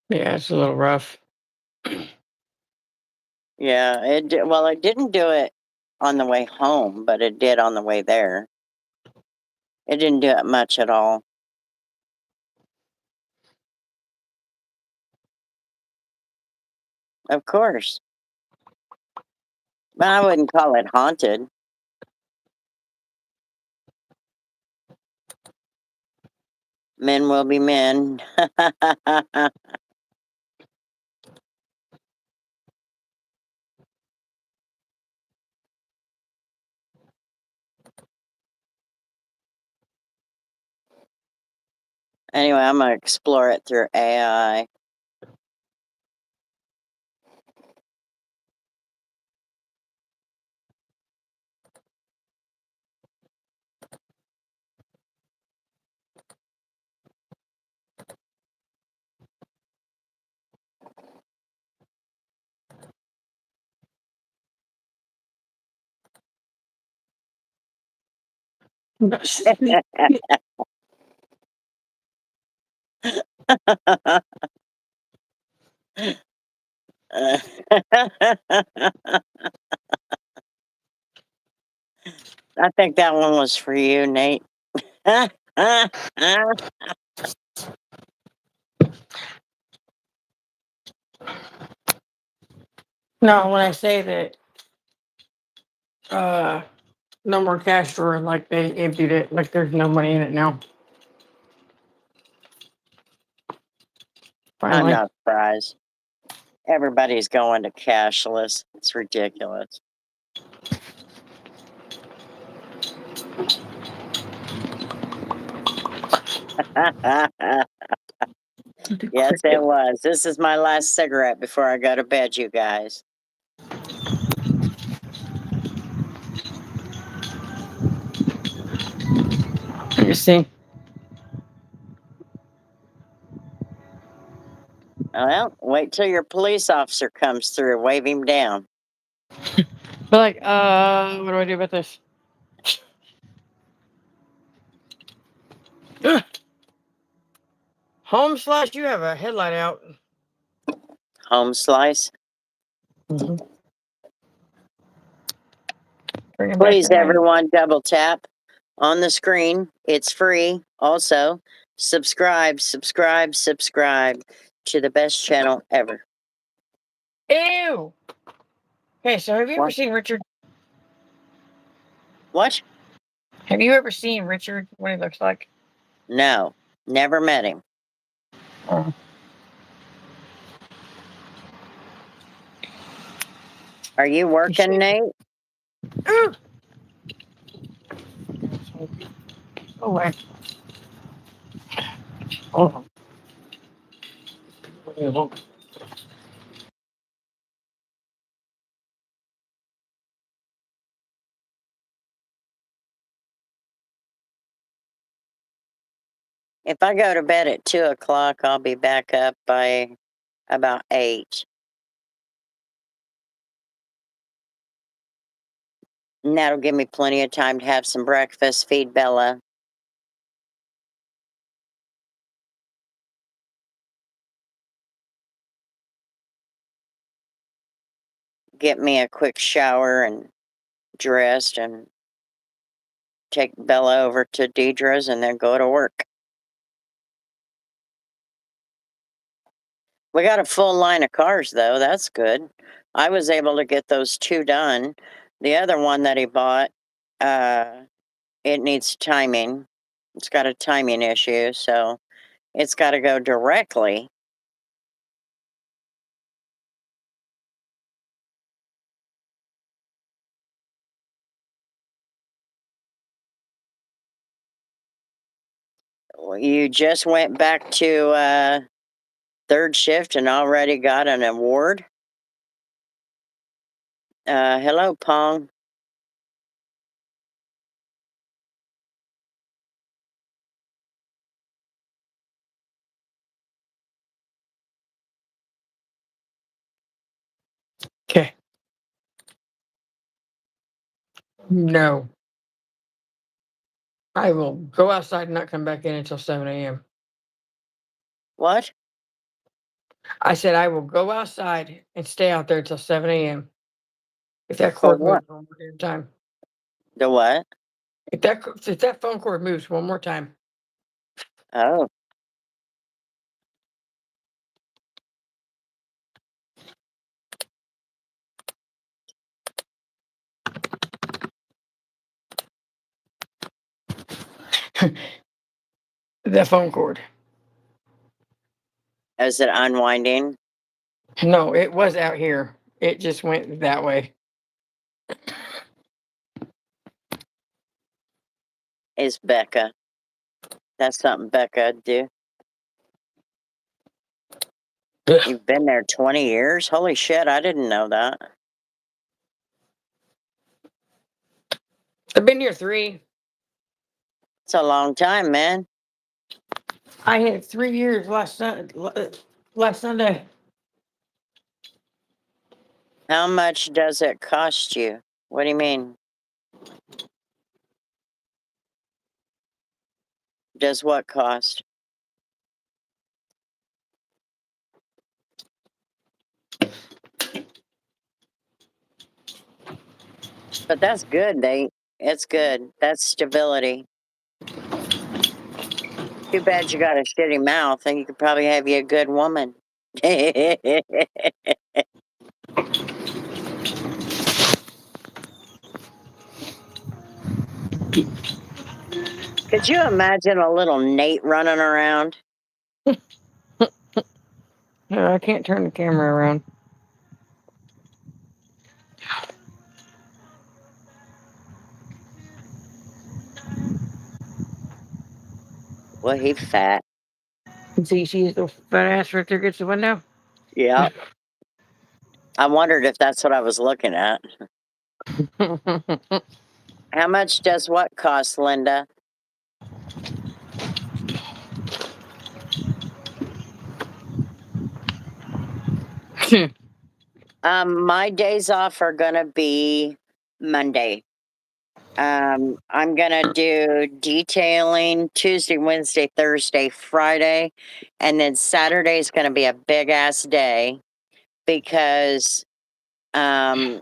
Yeah, it's a little rough. Yeah, well, it didn't do it on the way home, but it did on the way there. It didn't do it much at all. Of course. But I wouldn't call it haunted. Men will be men. Anyway, I'm going to explore it through AI. I think that one was for you, Nate. No, when I say that, no more cash drawer, like they emptied it, like there's no money in it now. I'm Finally. not surprised. Everybody's going to cashless. It's ridiculous. Yes, it was. This is my last cigarette before I go to bed, you guys. Let me see. Well, wait till your police officer comes through. Wave him down. But like, what do I do about this? Ugh. Home slash, you have a headlight out. Home slice. Bring it back Please, that way. everyone, double tap on the screen. It's free. Also, subscribe to the best channel ever. Ew. Okay, so have you ever What? seen Richard? What? Have you ever seen Richard? What he looks like? No, never met him. Oh. Are you working, Nate? Ooh. Go away. Oh. If I go to bed at 2 o'clock, I'll be back up by about 8. And that'll give me plenty of time to have some breakfast, feed Bella. Get me a quick shower and dressed and take Bella over to Deidre's and then go to work. We got a full line of cars though. That's good. I was able to get those 2 done. The other one that he bought, it needs timing. It's got a timing issue, so it's got to go directly. You just went back to third shift and already got an award? Hello, Pong. Okay. No. I will go outside and not come back in until 7 a.m. What? I said I will go outside and stay out there until 7 a.m. If that For cord what? moves one more time. The what? If that phone cord moves one more time. Oh. That phone cord. Is it unwinding? No, it was out here. It just went that way. Is Becca. That's something Becca do. You've been there 20 years? Holy shit, I didn't know that. I've been here 3. It's a long time, man. I had 3 years last Sunday. How much does it cost you? What do you mean? does what cost? But that's good. It's good. That's stability. Too bad you got a shitty mouth, and you could probably have you a good woman. Could you imagine a little Nate running around? No, I can't turn the camera around. Well, he fat. See, she's the fat ass right there against the window. Yeah. I wondered if that's what I was looking at. How much does what cost, Linda? My days off are gonna be Monday. I'm gonna do detailing Tuesday, Wednesday, Thursday, Friday, and then Saturday is gonna be a big ass day because I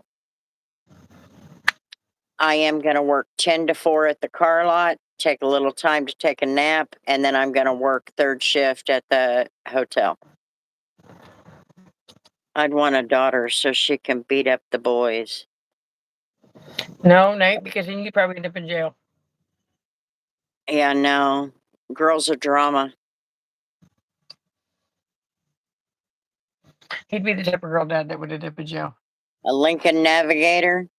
am gonna work 10 to 4 at the car lot, take a little time to take a nap, and then I'm gonna work third shift at the hotel. I'd want a daughter so she can beat up the boys. No, Nate, because then you'd probably end up in jail. Yeah, no. Girls are drama. He'd be the type of girl dad that would end up in jail. A Lincoln Navigator.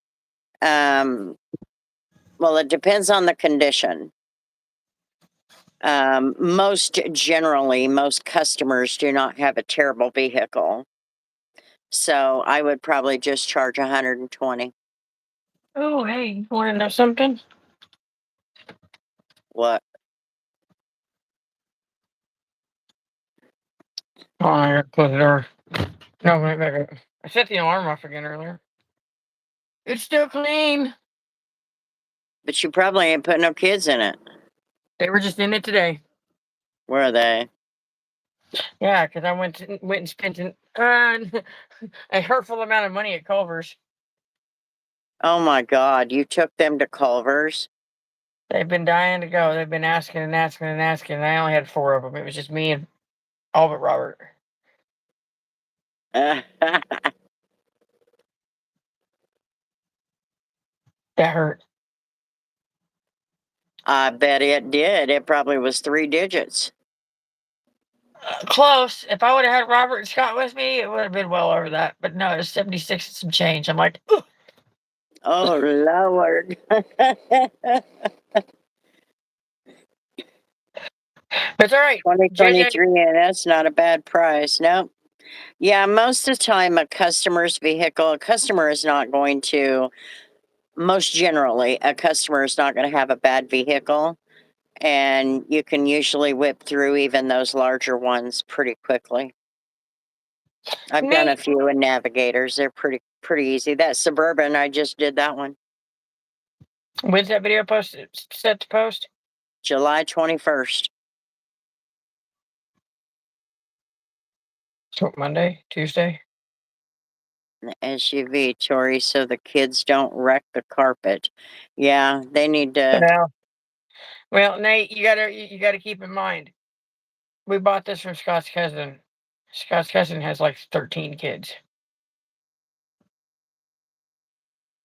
Well, it depends on the condition. Most customers do not have a terrible vehicle. So I would probably just charge 120. Oh, hey, you want to know something? What? Oh, I gotta close the door. No, wait, wait, wait. I set the alarm off again earlier. It's still clean. But you probably ain't put no kids in it. They were just in it today. Where are they? Yeah, because I went and spent a hurtful amount of money at Culver's. Oh my God, you took them to Culver's? They've been dying to go. They've been asking and asking and asking. And I only had 4 of them. It was just me and all but Robert. That hurt. I bet it did. It probably was 3 digits. Close. If I would have had Robert and Scott with me, it would have been well over that. But no, it's 76 and some change. I'm like, ugh. Oh, Lord. It's all right. 2023, and that's not a bad price. Nope. Yeah, most of the time, a customer is not going to, most generally, a customer is not going to have a bad vehicle. And you can usually whip through even those larger ones pretty quickly. I've done a Nate, few in Navigators. They're pretty easy. That Suburban, I just did that one. when's that video set to post? July 21st. So Monday, Tuesday. The SUV, Tori, so the kids don't wreck the carpet. Yeah, they need to. Yeah. Well, Nate, you gotta keep in mind, we bought this from Scott's cousin. Scott's cousin has like 13 kids,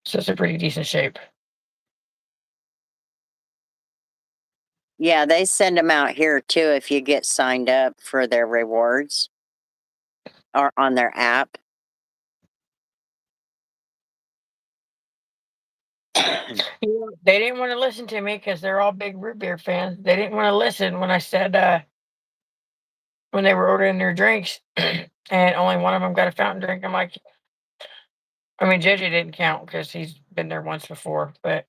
so it's in pretty decent shape. Yeah, they send them out here too if you get signed up for their rewards or on their app. They didn't want to listen to me because they're all big root beer fans. They didn't want to listen when I said when they were ordering their drinks, and only one of them got a fountain drink. I'm like, I mean, JJ didn't count because he's been there once before, but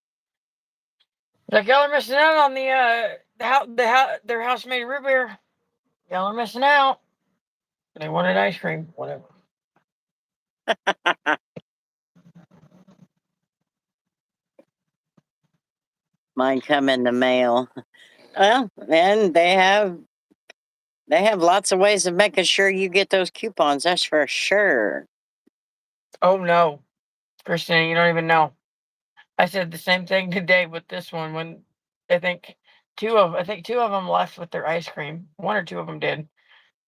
like y'all are missing out on their house made root beer. Y'all are missing out. They wanted ice cream, whatever. Mine come in the mail. Well, and they have lots of ways of making sure you get those coupons. That's for sure. Oh no, Christina, you don't even know. I said the same thing today with this one when I think two of them left with their ice cream. One or two of them did,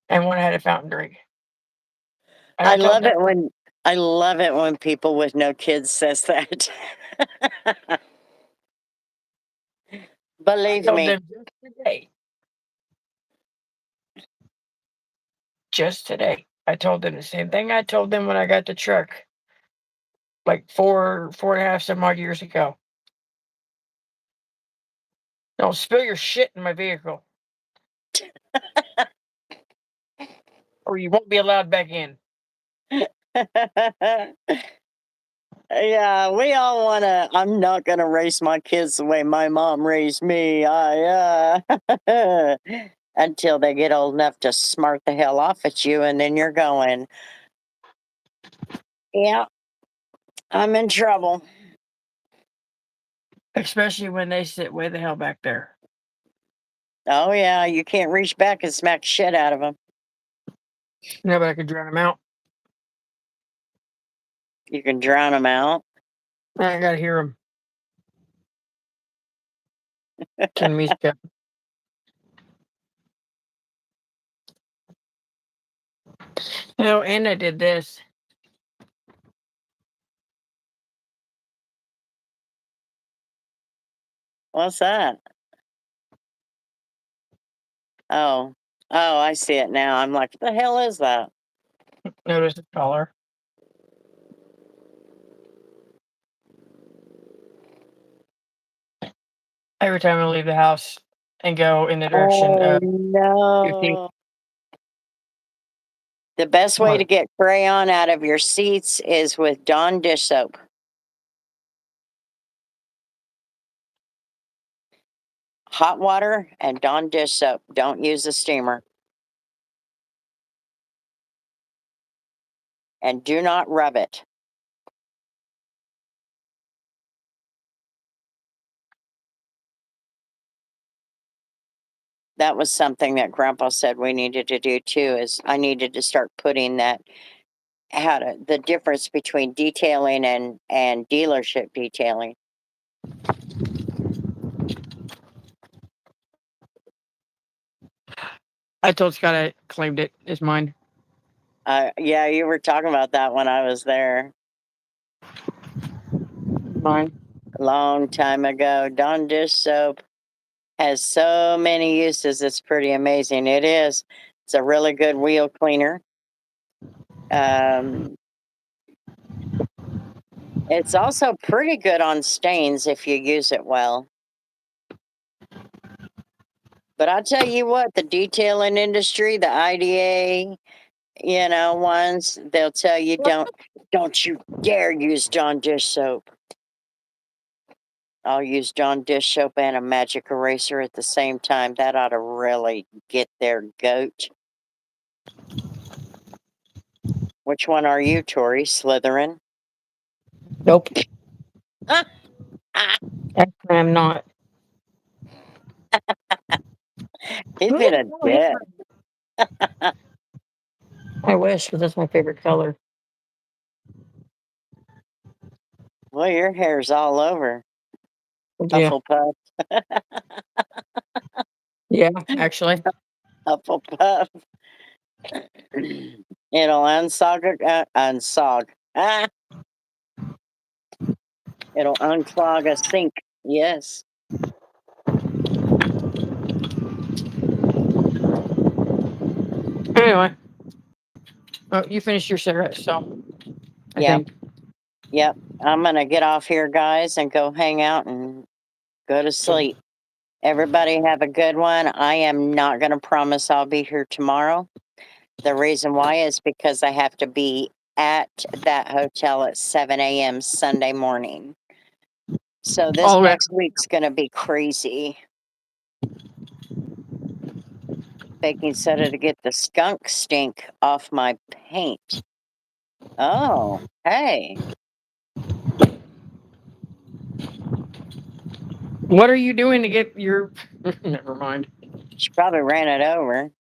and one had a fountain drink. And I told love them, it when people with no kids says that. I Believe told me. them just today. Just today, I told them the same thing I told them when I got the truck, like four and a half some odd years ago. Don't spill your shit in my vehicle, or you won't be allowed back in. Yeah, we all want to. I'm not going to raise my kids the way my mom raised me. Until they get old enough to smart the hell off at you, and then you're going, yeah, I'm in trouble. Especially when they sit way the hell back there. Oh, yeah, you can't reach back and smack shit out of them. No, but I could drown them out. You can drown them out. I gotta hear them. Can Mishka. Oh, and I did this. What's that? Oh, I see it now. I'm like, what the hell is that? Notice the color. Every time I leave the house and go in the direction Oh, of 50. no. The best way to What? get crayon out of your seats is with Dawn dish soap. Hot water and Dawn dish soap. Don't use a steamer. And do not rub it. That was something that Grandpa said we needed to do too, is I needed to start putting that the difference between detailing and dealership detailing. I told Scott I claimed it as mine. Yeah, you were talking about that when I was there Mine. a long time ago. Dawn dish soap has so many uses. It's pretty amazing. It is. It's a really good wheel cleaner. It's also pretty good on stains if you use it well. But I'll tell you what, the detailing industry, the IDA, ones, they'll tell you don't you dare use Dawn dish soap. I'll use Dawn dish soap and a magic eraser at the same time. That ought to really get their goat. Which one are you, Tori? Slytherin? Nope. Ah, Actually, I'm not. he's been a dick. I wish, because that's my favorite color. Well, your hair's all over. Yeah. Hufflepuff. Yeah, actually. Hufflepuff. It'll unsog. Ah, it'll unclog a sink. Yes. Anyway. Oh, you finished your cigarette, so I Yeah. think. Yep. I'm gonna get off here, guys, and go hang out and go to sleep. Everybody have a good one. I am not gonna promise I'll be here tomorrow. The reason why is because I have to be at that hotel at 7 a.m. Sunday morning. So this All right. next week's gonna be crazy. Baking soda to get the skunk stink off my paint. Oh, hey. What are you doing to get your? Never mind. She probably ran it over.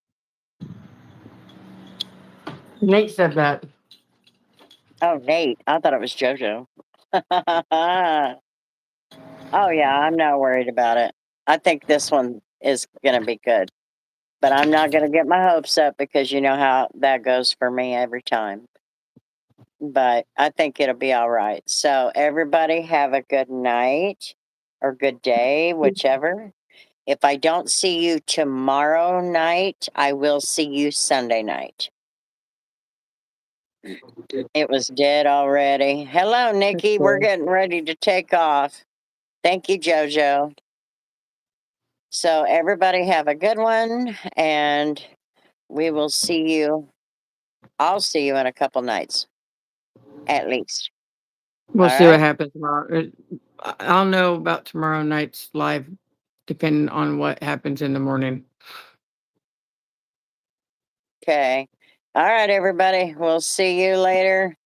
Nate said that. Oh, Nate. I thought it was JoJo. Oh, yeah. I'm not worried about it. I think this one is going to be good. But I'm not going to get my hopes up because you know how that goes for me every time. But I think it'll be all right. So, everybody have a good night or good day, whichever. If I don't see you tomorrow night, I will see you Sunday night. It was dead already. Hello, Nikki. We're getting ready to take off. Thank you, JoJo. So, everybody have a good one, and we will see you. I'll see you in a couple nights, at least. We'll All see what right. happens tomorrow. I'll know about tomorrow night's live, depending on what happens in the morning. Okay. All right, everybody. We'll see you later.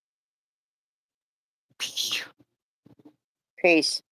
Peace.